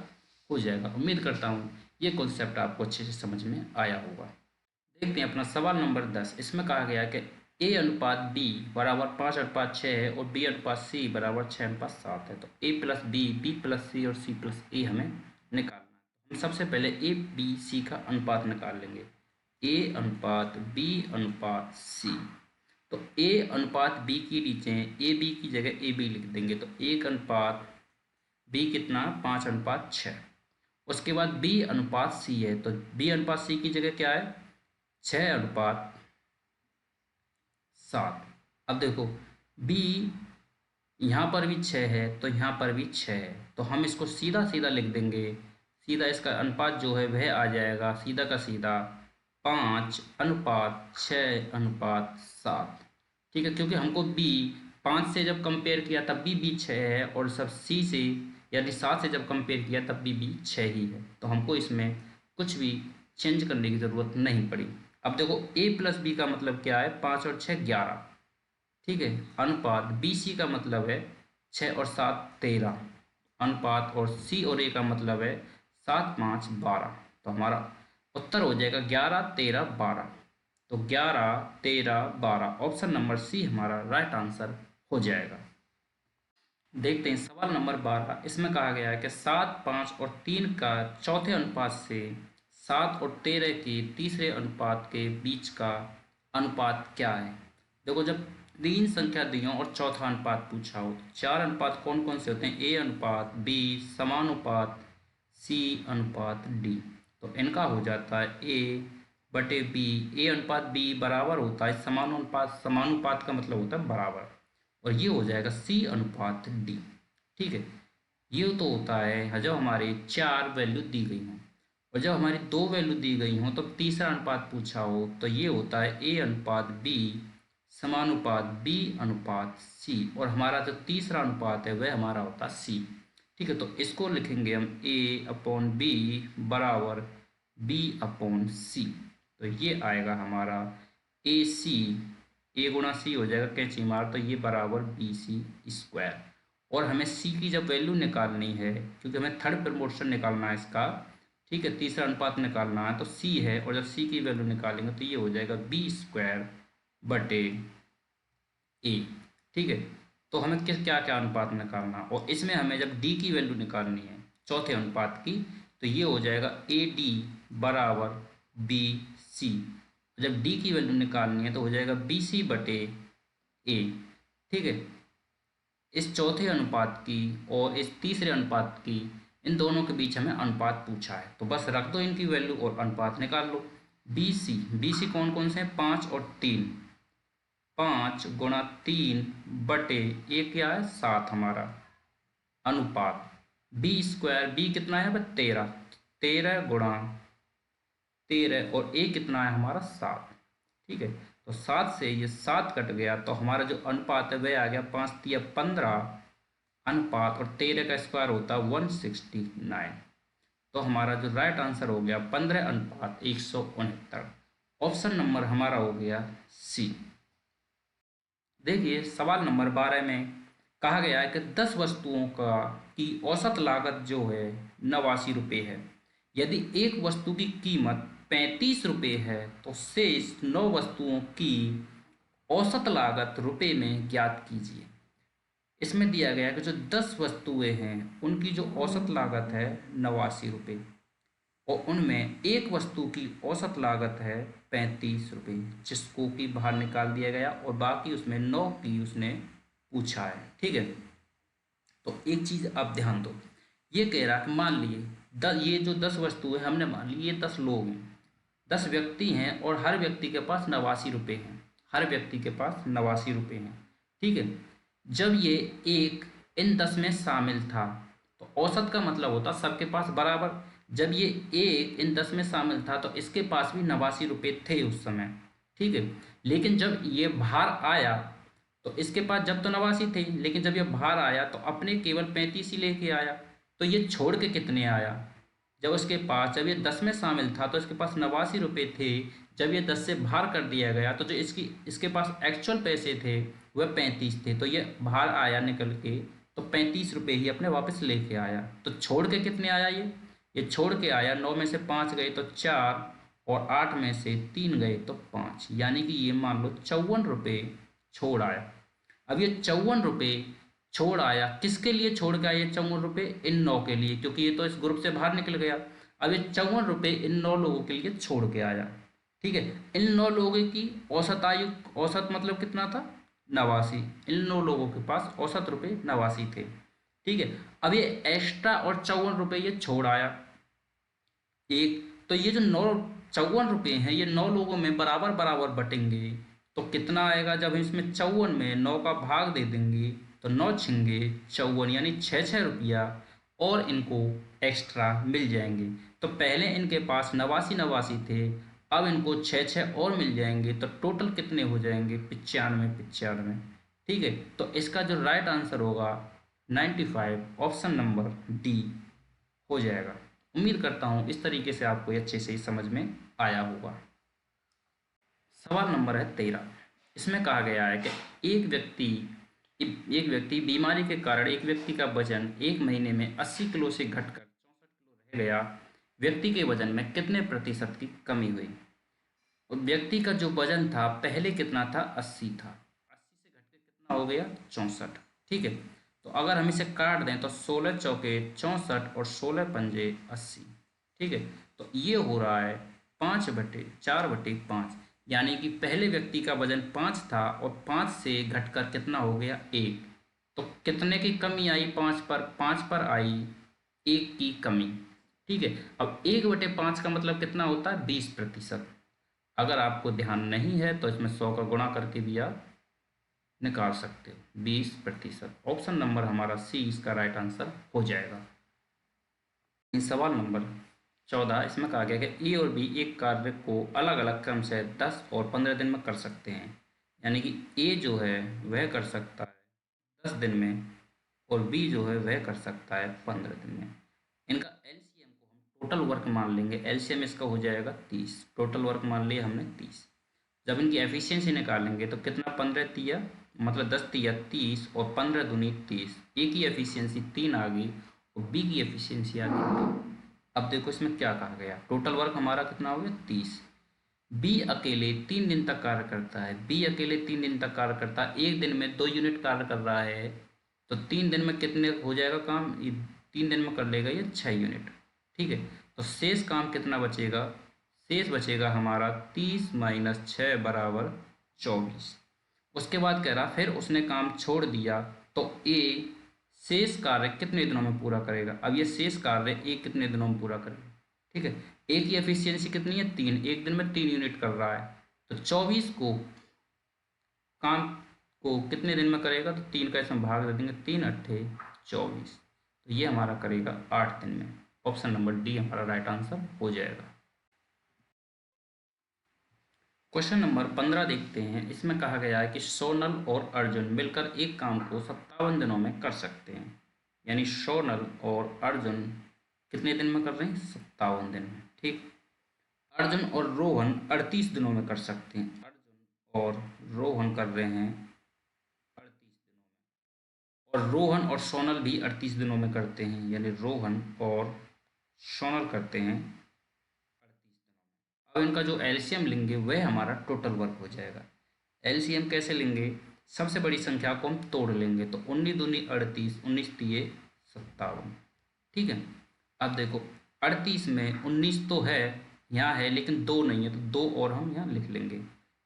हो जाएगा। उम्मीद करता हूँ ये कॉन्सेप्ट आपको अच्छे से समझ में आया होगा। देखते हैं अपना सवाल नंबर 10। इसमें कहा गया है कि A/B बराबर 5/6 है और B/C बराबर 6/7 है। तो A+B, B+C और C+A हमें निकालना है। हम सबसे पहले A/B/C का अनुपात निकाल लेंगे। A/B/C, तो A/B की नीचे AB की जगह AB लिख देंगे, तो 1/B कितना 5/6। उसके बाद B/C है, तो B/C की जगह क्या है 6/7। अब देखो B यहाँ पर भी 6 है तो यहाँ पर भी 6 है, तो हम इसको सीधा सीधा लिख देंगे। सीधा इसका अनुपात जो है वह आ जाएगा सीधा का सीधा 5/6/7। ठीक है, क्योंकि हमको B 5 से जब कंपेयर किया तब भी 6 है, और सब C से यानी 7 से जब कंपेयर किया तब भी 6 ही है, तो हमको इसमें कुछ भी चेंज करने की ज़रूरत नहीं पड़ी। अब देखो A+B का मतलब क्या है 5 और 6 11। ठीक है, अनुपात BC का मतलब है 6 और 7 13 अनुपात, और C और A का मतलब है 7 5 12। तो हमारा उत्तर हो जाएगा 11 13 12। तो 11 13 12 ऑप्शन नंबर सी हमारा राइट आंसर हो जाएगा। देखते हैं सवाल नंबर 12। इसमें कहा गया है कि 7 5 और 3 का चौथे अनुपात से 7 और 13 के तीसरे अनुपात के बीच का अनुपात क्या है। देखो जब 3 संख्या दी हो और चौथा अनुपात पूछा हो तो 4 अनुपात कौन कौन से होते हैं, A/B, समानुपात, C/D। तो इनका हो जाता है A/B। A/B बराबर होता है समानुपात, समानुपात का मतलब होता है बराबर, और ये हो जाएगा C/D। ठीक है, ये तो होता है जब हमारे 4 वैल्यू दी गई हों, और जब हमारी 2 वैल्यू दी गई हों तो तीसरा अनुपात पूछा हो तो ये होता है A/B समानुपात B/C, और हमारा जो तीसरा अनुपात है वह हमारा होता है C। ठीक है, तो इसको लिखेंगे हम A/B बराबर B/C। तो ये आएगा हमारा AC, A गुणा C हो जाएगा कैंची मार, तो ये बराबर BC स्क्वायर। और हमें C की जब वैल्यू निकालनी है, क्योंकि हमें थर्ड प्रमोशन निकालना है इसका, ठीक है, तीसरा अनुपात निकालना है, तो C है, और जब C की वैल्यू निकालेंगे तो ये हो जाएगा B स्क्वायर बटे A। ठीक है, तो हमें किस क्या क्या अनुपात निकालना, और इसमें हमें जब D की वैल्यू निकालनी है चौथे अनुपात की, तो ये हो जाएगा AD बराबर BC। जब D की वैल्यू निकालनी है तो हो जाएगा BC बटे A। ठीक है, इस चौथे अनुपात की और इस तीसरे अनुपात की, इन दोनों के बीच हमें अनुपात पूछा है, तो बस रख दो इनकी वैल्यू और अनुपात निकाल लो। BC कौन कौन से हैं, 5 और 3, 5 गुणा 3 बटे ये क्या है 7 हमारा अनुपात। B स्क्वायर, B कितना है, 13, 13 गुणा 13, और A कितना है हमारा 7। ठीक है, तो 7 से ये 7 कट गया, तो हमारा जो अनुपात है वह आ गया 5 तिया 15 अनुपात, और 13 का स्क्वायर होता है 169। तो हमारा जो राइट आंसर हो गया 15 अनुपात 169। ऑप्शन नंबर हमारा हो गया सी। देखिए सवाल नंबर 12 में कहा गया है कि 10 वस्तुओं का की औसत लागत जो है 89 रुपये है। यदि एक वस्तु की कीमत 35 रुपये है तो शेष 9 वस्तुओं की औसत लागत रुपये में ज्ञात कीजिए। इसमें दिया गया है कि जो 10 वस्तुएं हैं उनकी जो औसत लागत है 89 रुपये, और उनमें एक वस्तु की औसत लागत है 35 रुपये, जिसको कि बाहर निकाल दिया गया, और बाकी उसमें 9 की उसने पूछा है। ठीक है, तो एक चीज़ आप ध्यान दो, ये कह रहा कि मान लिए ये जो 10 वस्तुएं हमने मान ली, ये 10 लोग हैं, 10 व्यक्ति हैं, और हर व्यक्ति के पास 89 रुपये हैं, हर व्यक्ति के पास 89 रुपये हैं। ठीक है, जब ये एक इन 10 में शामिल था, तो औसत का मतलब होता सबके पास बराबर। जब ये एक इन 10 में शामिल था तो इसके पास भी 89 रुपये थे उस समय। ठीक है, लेकिन जब ये बाहर आया तो इसके पास जब तो 89 थे, लेकिन जब ये बाहर आया तो अपने केवल 35 ही लेके आया। तो ये छोड़ के कितने आया, जब उसके पास, जब ये 10 में शामिल था तो इसके पास 89 रुपये थे, जब ये 10 से बाहर कर दिया गया तो जो इसके पास एक्चुअल पैसे थे वह 35 थे, तो ये बाहर आया निकल के, तो 35 रुपये ही अपने वापस लेके आया। तो छोड़ के कितने आया, ये छोड़ के आया, 9 में से 5 गए तो 4, और 8 में से 3 गए तो 5, यानी कि ये मान लो 54 रुपये छोड़ आया। अब ये 54 रुपये छोड़ आया, किसके लिए छोड़ के आया ये 54 रुपये, इन 9 के लिए, क्योंकि ये तो इस ग्रुप से बाहर निकल गया। अब ये 54 रुपये इन 9 लोगों के लिए छोड़ के आया। ठीक है, इन 9 लोगों की औसत आयु, औसत मतलब कितना था 89, इन 9 लोगों के पास औसत रुपये 89 थे। ठीक है, अब ये एक्स्ट्रा और 54 रुपये ये छोड़ आया एक, तो ये जो 54 रुपये हैं ये 9 लोगों में बराबर बराबर बटेंगे, तो कितना आएगा, जब इसमें 54 में 9 का भाग दे देंगे तो 9 छिंगे 54, यानी 6 रुपया और इनको एक्स्ट्रा मिल जाएंगे। तो पहले इनके पास 89 थे, अब इनको 6 और मिल जाएंगे, तो टोटल कितने हो जाएंगे 95। ठीक है, तो इसका जो राइट आंसर होगा 95, ऑप्शन नंबर डी हो जाएगा। उम्मीद करता हूँ इस तरीके से आपको अच्छे से ही समझ में आया होगा। सवाल नंबर है 13। इसमें कहा गया है कि एक व्यक्ति बीमारी के कारण एक व्यक्ति का वजन एक महीने में 80 किलो से घटकर 64 किलो रह गया। व्यक्ति के वजन में कितने प्रतिशत की कमी हुई। और व्यक्ति का जो वजन था पहले कितना था 80 था, 80 से घट के कितना हो गया 64। ठीक है, तो अगर हम इसे काट दें तो 16 चौके 64 और 16 पंजे 80। ठीक है, तो ये हो रहा है 5/4/5, यानी कि पहले व्यक्ति का वजन 5 था और 5 से घटकर कितना हो गया 1। तो कितने की कमी आई, 5 पर आई 1 की कमी। ठीक है, अब 1/5 का मतलब कितना होता है 20%। अगर आपको ध्यान नहीं है तो इसमें 100 का गुणा करके भी आप निकाल सकते हो 20%। ऑप्शन नंबर हमारा सी इसका राइट आंसर हो जाएगा। सवाल नंबर 14, इसमें कहा गया कि ए और बी एक कार्य को अलग अलग क्रम से 10 और 15 दिन में कर सकते हैं। यानी कि ए जो है वह कर सकता है 10 दिन में, और बी जो है वह कर सकता है 15 दिन में। इनका एलसीएम को हम टोटल वर्क मान लेंगे, एलसीएम इसका हो जाएगा 30, टोटल वर्क मान लिया हमने 30। जब इनकी एफिशिएंसी निकालेंगे तो कितना, 15 तिया मतलब 10 तिया 30 और 15 दूनी 30, ए की एफिशिएंसी 3 आ गई और बी की एफिशिएंसी आ गई 2। अब देखो इसमें क्या कहा गया, टोटल वर्क हमारा कितना हो गया 30। बी अकेले 3 दिन तक कार्य करता है, बी अकेले 3 दिन तक कार्य करता है, एक दिन में 2 यूनिट कार्य कर रहा है, तो 3 दिन में कितने हो जाएगा काम, 3 दिन में कर लेगा ये 6 यूनिट। ठीक है, तो शेष काम कितना बचेगा, शेष बचेगा हमारा 30 माइनस 6 बराबर 24। उसके बाद कह रहा फिर उसने काम छोड़ दिया तो ए शेष कार्य कितने दिनों में पूरा करेगा। अब ये शेष कार्य ए कितने दिनों में पूरा करेगा। ठीक है, ए की एफिशिएंसी कितनी है 3, एक दिन में 3 यूनिट कर रहा है, तो 24 को काम को कितने दिन में करेगा, तो 3 का इसमें भाग दे देंगे, 3 अट्ठे 24, तो ये हमारा करेगा 8 दिन में। ऑप्शन नंबर डी हमारा राइट आंसर हो जाएगा। क्वेश्चन नंबर 15 देखते हैं। इसमें कहा गया है कि सोनल और अर्जुन मिलकर एक काम को 57 दिनों में कर सकते हैं। यानी सोनल और अर्जुन कितने दिन में कर रहे हैं, 57 दिन में। ठीक, अर्जुन और रोहन 38 दिनों में कर सकते हैं, अर्जुन और रोहन कर रहे हैं 38 दिनों में, और रोहन और सोनल भी 38 दिनों में करते हैं, यानी रोहन और सोनल करते हैं 38 दिनों में। अब इनका जो एलसीएम लेंगे वह हमारा टोटल वर्क हो जाएगा। एलसीएम कैसे लेंगे, सबसे बड़ी संख्या को हम तोड़ लेंगे, तो 19 दूनी 38, 19 तिये 57। ठीक है, अब देखो 38 में 19 तो है यहाँ है लेकिन 2 नहीं है, तो 2 और हम यहाँ लिख लेंगे,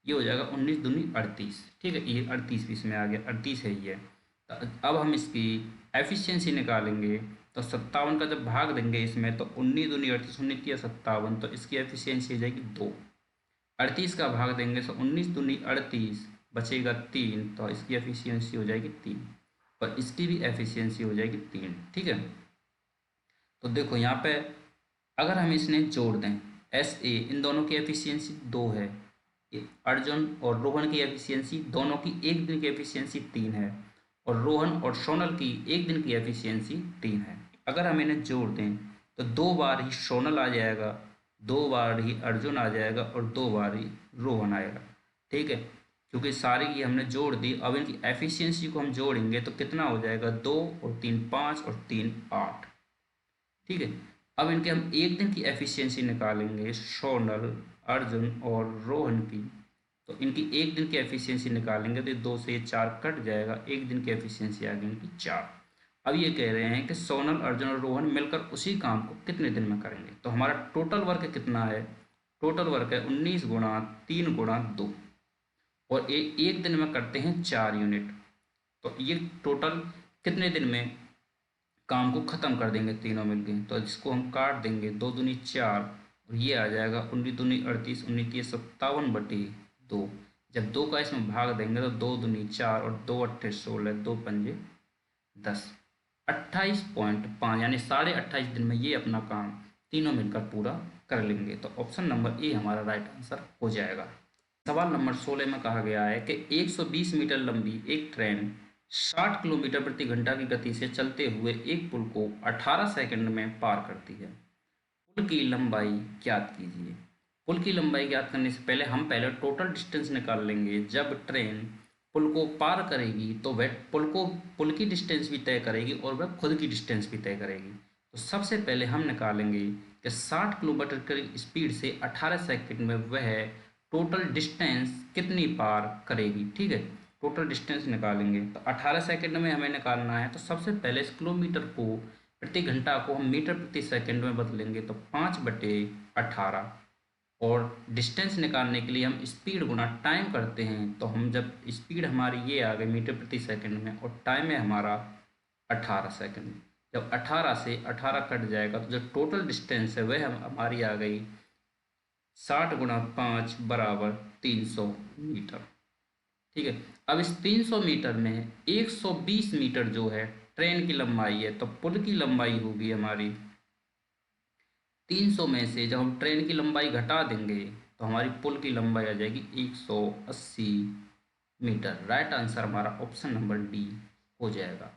ये हो जाएगा 19 दूनी 38। ठीक है, ये 38 भी इसमें आ गया, 38 है ये। तो अब हम इसकी एफिशिएंसी निकालेंगे, तो 57 का जब भाग देंगे इसमें, तो 19 दूनी 38, 19 तिया 57, तो इसकी एफिशिएंसी हो जाएगी 2। 38 का भाग देंगे तो 19 दूनी 38, बचेगा 3, तो इसकी एफिशिएंसी हो जाएगी 3, और इसकी भी एफिशिएंसी हो जाएगी 3। ठीक है, तो देखो यहाँ पे अगर हम इसने जोड़ दें, एस ए इन दोनों की एफिशिएंसी 2 है, अर्जुन और रोहन की एफिशिएंसी दोनों की एक दिन की एफिशिएंसी 3 है, और रोहन और सोनल की एक दिन की एफिशिएंसी 3 है। अगर हम इन्हें जोड़ दें तो 2 बार ही सोनल आ जाएगा, 2 बार ही अर्जुन आ जाएगा, और 2 बार ही रोहन आएगा। ठीक है, क्योंकि सारी की हमने जोड़ दी, अब इनकी एफिशिएंसी को हम जोड़ेंगे तो कितना हो जाएगा, 2 और 3 5 और 3 8। ठीक है, अब इनके हम एक दिन की एफिशिएंसी निकालेंगे, सोनल, अर्जुन और रोहन की, तो इनकी एक दिन की एफिशिएंसी निकालेंगे तो 2 से ये 4 कट जाएगा, एक दिन की एफिशिएंसी आ गई इनकी 4। अब ये कह रहे हैं कि सोनल, अर्जुन और रोहन मिलकर उसी काम को कितने दिन में करेंगे, तो हमारा टोटल वर्क कितना है, टोटल वर्क है 19 गुणा 3 गुणा 2, और एक दिन में करते हैं 4 यूनिट, तो ये टोटल कितने दिन में काम को ख़त्म कर देंगे तीनों मिलके, तो इसको हम काट देंगे, 2 दूनी 4, और ये आ जाएगा 19 दूनी 38, 19 तिये 57 बटे 2। जब 2 का इसमें भाग देंगे तो 2 दूनी 4 और 2 अट्ठे 16, 2 पंजे 10, 28.5, यानी 28.5 दिन में ये अपना काम तीनों मिलकर पूरा कर लेंगे। तो ऑप्शन नंबर ए हमारा राइट आंसर हो जाएगा। सवाल नंबर 16 में कहा गया है कि 120 मीटर लंबी एक ट्रेन 60 किलोमीटर प्रति घंटा की गति से चलते हुए एक पुल को 18 सेकंड में पार करती है। पुल की लंबाई ज्ञात कीजिए। पुल की लंबाई ज्ञात करने से पहले हम पहले टोटल डिस्टेंस निकाल लेंगे। जब ट्रेन पुल को पार करेगी तो वह पुल की डिस्टेंस भी तय करेगी और वह खुद की डिस्टेंस भी तय करेगी। तो सबसे पहले हम निकालेंगे कि 60 किलोमीटर की स्पीड से 18 सेकंड में वह टोटल डिस्टेंस कितनी पार करेगी। ठीक है, टोटल डिस्टेंस निकालेंगे तो 18 सेकंड में हमें निकालना है। तो सबसे पहले इस किलोमीटर को प्रति घंटा को हम मीटर प्रति सेकंड में बदलेंगे, तो 5/18, और डिस्टेंस निकालने के लिए हम स्पीड गुना टाइम करते हैं। तो हम जब स्पीड हमारी ये आ गई मीटर प्रति सेकंड में और टाइम है हमारा 18 सेकंड, जब 18 से 18 कट जाएगा तो जो टोटल डिस्टेंस है वह हमारी आ गई 60 गुणा 5 बराबर 300 मीटर। ठीक है, अब इस 300 मीटर में 120 मीटर जो है ट्रेन की लंबाई है, तो पुल की लंबाई होगी हमारी 300 में से जब हम ट्रेन की लंबाई घटा देंगे तो हमारी पुल की लंबाई आ जाएगी 180 मीटर। राइट आंसर हमारा ऑप्शन नंबर डी हो जाएगा।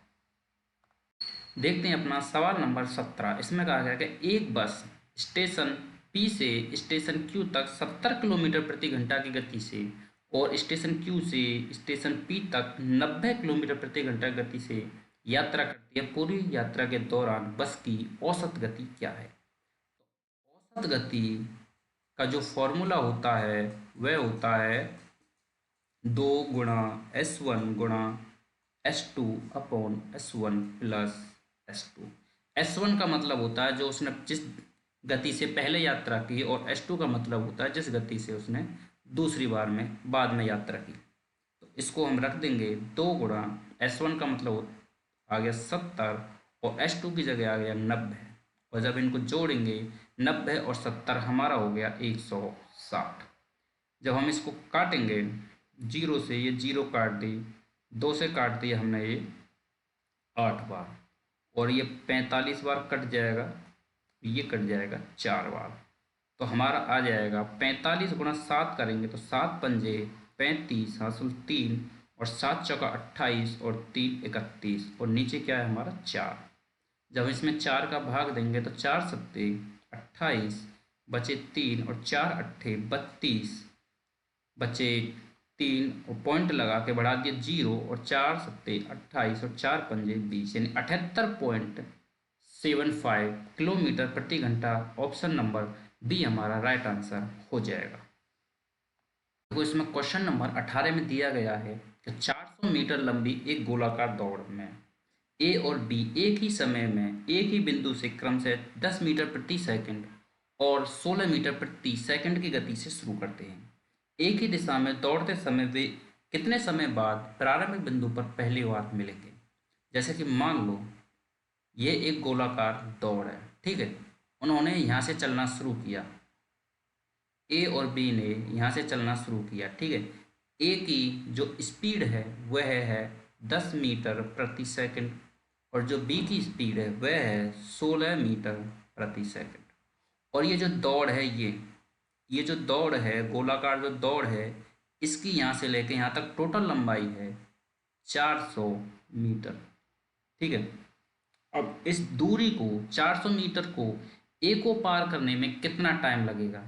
देखते हैं अपना सवाल नंबर 17। इसमें कहा गया कि एक बस स्टेशन पी से स्टेशन क्यू तक 70 किलोमीटर प्रति घंटा की गति से और स्टेशन क्यू से स्टेशन पी तक 90 किलोमीटर प्रति घंटा की गति से यात्रा करती है। पूरी यात्रा के दौरान बस की औसत गति क्या है? औसत गति का जो फॉर्मूला होता है वह होता है 2 गुणा S1 गुणा S2 upon S1 plus S2। S1 का मतलब होता है जो उसने जिस गति से पहले यात्रा की, और S2 का मतलब होता है जिस गति से उसने दूसरी बार में बाद में यात्रा की। तो इसको हम रख देंगे 2 गुणा S1 का मतलब आ गया 70 और S2 की जगह आ गया 90, और जब इनको जोड़ेंगे 90 और 70 हमारा हो गया 160। जब हम इसको काटेंगे जीरो से, ये जीरो काट दी, 2 से काट दिया हमने ये 8 बार, और ये 45 बार कट जाएगा, ये कट जाएगा 4 बार। तो हमारा आ जाएगा 45 गुणा 7 करेंगे तो 7 पंजे 35 हासिल 3 और 7 चौका 28 और 3 31, और नीचे क्या है हमारा 4। जब इसमें 4 का भाग देंगे तो 4 सत्ते 28, बचे 3 और 4 अट्ठे 32, बचे 3 और पॉइंट लगा के बढ़ा दिए 0, और 4 सत्ते 28 और 4 पंजे 20, यानी 78.75 किलोमीटर प्रति घंटा। ऑप्शन नंबर बी हमारा राइट आंसर हो जाएगा। देखो इसमें क्वेश्चन नंबर 18 में दिया गया है कि 400 मीटर लंबी एक गोलाकार दौड़ में ए और बी एक ही समय में एक ही बिंदु से क्रम से 10 मीटर प्रति सेकंड और 16 मीटर प्रति सेकंड की गति से शुरू करते हैं। एक ही दिशा में दौड़ते समय वे कितने समय बाद प्रारंभिक बिंदु पर पहली बार मिलेंगे? जैसे कि मान लो ये एक गोलाकार दौड़ है, ठीक है। उन्होंने यहाँ से चलना शुरू किया, ए और बी ने यहाँ से चलना शुरू किया, ठीक है। ए की जो स्पीड है वह है 10 मीटर प्रति सेकंड, और जो बी की स्पीड है वह है 16 मीटर प्रति सेकंड। और ये जो दौड़ है, ये जो दौड़ है, गोलाकार जो दौड़ है, इसकी यहाँ से लेके यहाँ तक टोटल लंबाई है 400 मीटर, ठीक है। अब इस दूरी को 400 मीटर को ए को पार करने में कितना टाइम लगेगा?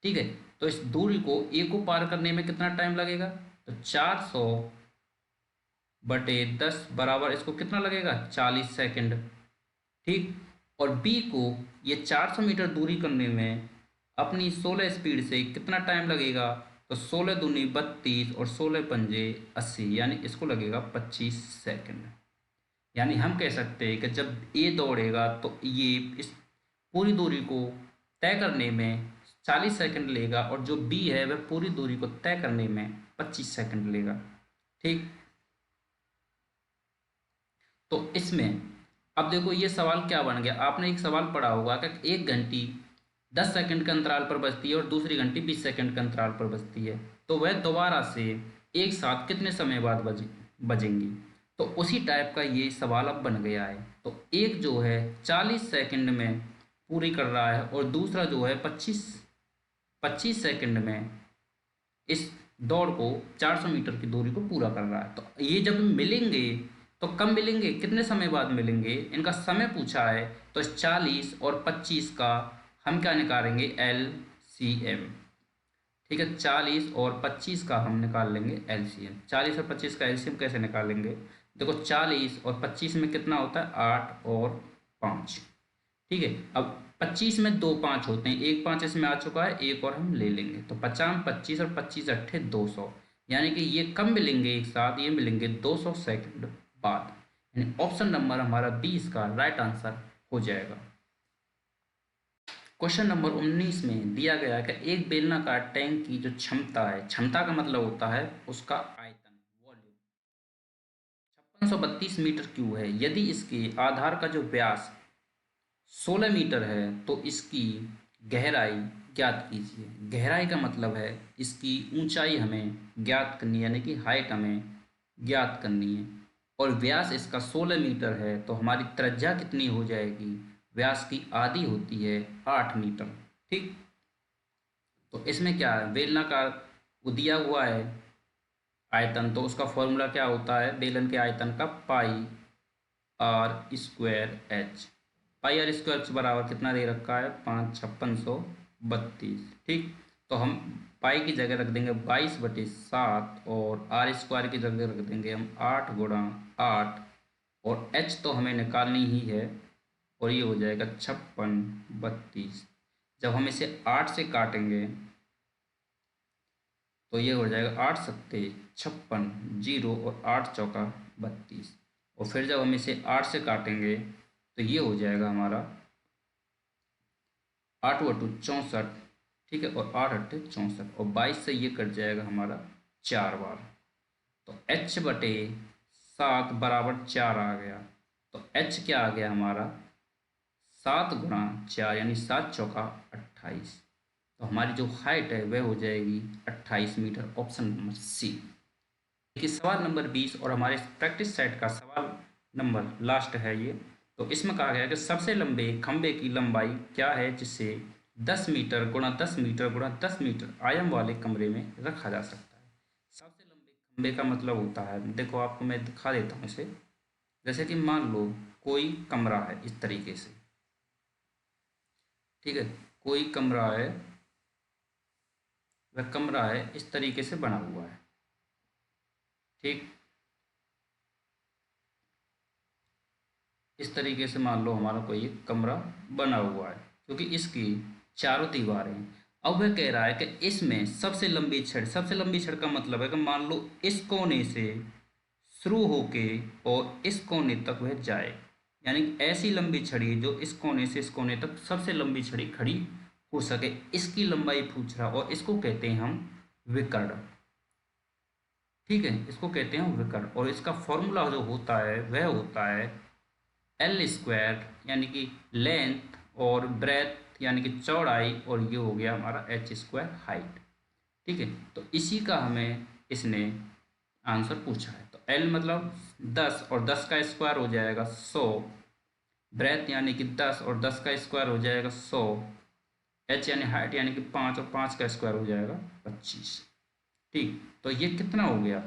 ठीक है, तो इस दूरी को ए को पार करने में कितना टाइम लगेगा? तो 400 बटे 10 बराबर इसको कितना लगेगा? 40 सेकंड, ठीक। और बी को ये 400 मीटर दूरी करने में अपनी 16 स्पीड से कितना टाइम लगेगा? तो 16 दूनी 32 और 16 पंजे 80, यानी इसको लगेगा 25 सेकंड। यानी हम कह सकते हैं कि जब ए दौड़ेगा तो ये इस पूरी दूरी को तय करने में 40 सेकंड लेगा, और जो बी है वह पूरी दूरी को तय करने में 25 सेकंड लेगा, ठीक। तो इसमें अब देखो ये सवाल क्या बन गया। आपने एक सवाल पढ़ा होगा कि एक घंटी 10 सेकंड के अंतराल पर बजती है और दूसरी घंटी 20 सेकंड के अंतराल पर बजती है, तो वह दोबारा से एक साथ कितने समय बाद बजेंगी। तो उसी टाइप का ये सवाल अब बन गया है। तो एक जो है 40 सेकंड में पूरी कर रहा है और दूसरा जो है 25 सेकंड में इस दौड़ को 400 मीटर की दूरी को पूरा कर रहा है। तो ये जब मिलेंगे तो कब मिलेंगे, कितने समय बाद मिलेंगे, इनका समय पूछा है। तो इस 40 और 25 का हम क्या निकालेंगे? LCM, ठीक है। 40 और 25 का हम निकाल लेंगे LCM। 40 और 25 का LCM कैसे निकालेंगे? देखो 40 और 25 में कितना होता है? 8 और 5, ठीक है। अब 25 में 2 5 होते हैं, एक 5 इसमें आ चुका है, एक और हम ले लेंगे। तो 50 25 और 25 अट्ठे 200, यानी कि ये कब मिलेंगे एक साथ? ये मिलेंगे 200 सेकंड बाद। यानी ऑप्शन नंबर हमारा 20 का राइट आंसर हो जाएगा। क्वेश्चन नंबर 19 में दिया गया है कि एक बेलनाकार टैंक की जो क्षमता है, क्षमता का मतलब होता है उसका आयतन, वॉल्यूम, 5632 मीटर क्यूब है। यदि इसके आधार का जो व्यास 16 मीटर है तो इसकी गहराई ज्ञात कीजिए। गहराई का मतलब है इसकी ऊंचाई हमें ज्ञात करनी है, यानी कि हाइट हमें ज्ञात करनी है। और व्यास इसका 16 मीटर है तो हमारी त्रिज्या कितनी हो जाएगी? व्यास की आधी होती है 8 मीटर, ठीक। तो इसमें क्या है, बेलनाकार वो दिया हुआ है आयतन, तो उसका फॉर्मूला क्या होता है बेलन के आयतन का? Pi r square h. Pi r square बराबर कितना दे रखा है, 5,5632। ठीक, तो हम पाई की जगह रख देंगे 22/7 और आर स्क्वायर की जगह रख देंगे हम 8 × 8 और एच तो हमें निकालनी ही है और ये हो जाएगा 5632। जब हम इसे 8 से काटेंगे तो ये हो जाएगा 8 सत्ते 56, 0 और 8 चौका 32। और फिर जब हम इसे 8 से काटेंगे तो ये हो जाएगा हमारा 8 × 2 = 64। ठीक है, और 8 × 8 = 64 और 22 से ये कट जाएगा हमारा 4 बार। तो h/7 बराबर 4 आ गया। तो h क्या आ गया हमारा, 7 × 4 यानी 7 चौका 28। तो हमारी जो हाइट है वह हो जाएगी 28 मीटर, ऑप्शन नंबर सी। देखिए सवाल नंबर 20 और हमारे प्रैक्टिस सेट का सवाल नंबर लास्ट है ये। तो इसमें कहा गया है कि सबसे लंबे खंबे की लंबाई क्या है जिसे 10 मीटर × 10 मीटर × 10 मीटर आयाम वाले कमरे में रखा जा सकता है। सबसे लंबे खंबे का मतलब होता है, देखो आपको मैं दिखा देता हूँ इसे। जैसे कि मान लो कोई कमरा है इस तरीके से, ठीक है, कोई कमरा है, वह कमरा है इस तरीके से बना हुआ है। ठीक, इस तरीके से मान लो हमारा कोई एक कमरा बना हुआ है क्योंकि इसकी चारों दीवारें हैं। अब वह कह रहा है कि इसमें सबसे लंबी छड़, सबसे लंबी छड़ का मतलब है कि मान लो इस कोने से शुरू होके और इस कोने तक वह जाए, यानी ऐसी लंबी छड़ी जो इस कोने से इस कोने तक सबसे लंबी छड़ी खड़ी हो सके, इसकी लंबाई पूछ रहा। और इसको कहते हैं हम विकर्ण। ठीक है, इसको कहते हैं विकर्ण और इसका फॉर्मूला जो होता है वह होता है L² यानी कि लेंथ और ब्रेथ यानी कि चौड़ाई और ये हो गया हमारा h² हाइट। ठीक है, तो इसी का हमें इसने आंसर पूछा है। तो L मतलब 10 और 10 का स्क्वायर हो जाएगा 100, ब्रेथ यानी कि 10 और 10 का स्क्वायर हो जाएगा 100, h यानी हाइट यानी कि 5 और 5 का स्क्वायर हो जाएगा 25। ठीक, तो ये कितना हो गया,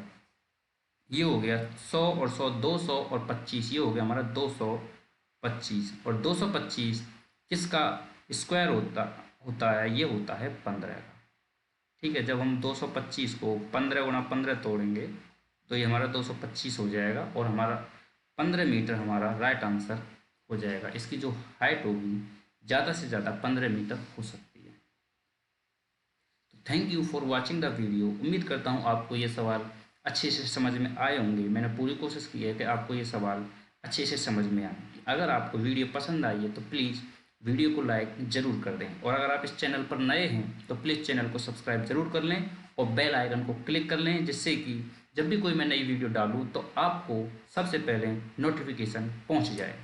ये हो गया 100 और 100 200 और 25, ये हो गया हमारा 225। और 225 किसका स्क्वायर होता है, ये होता है 15 का। ठीक है, जब हम 225 को 15 × 15 तोड़ेंगे तो ये हमारा 225 हो जाएगा और हमारा 15 मीटर हमारा राइट आंसर हो जाएगा। इसकी जो हाइट होगी ज़्यादा से ज़्यादा 15 मीटर हो सकती है। तो thank you for watching the video. उम्मीद करता हूँ आपको ये सवाल अच्छे से समझ में आए होंगे। मैंने पूरी कोशिश की है कि आपको ये सवाल अच्छे से समझ में आए। अगर आपको वीडियो पसंद आई है तो प्लीज़ वीडियो को लाइक ज़रूर कर दें और अगर आप इस चैनल पर नए हैं तो प्लीज़ चैनल को सब्सक्राइब ज़रूर कर लें और बेल आइकन को क्लिक कर लें, जिससे कि जब भी कोई मैं नई वीडियो डालूँ तो आपको सबसे पहले नोटिफिकेशन पहुँच जाए।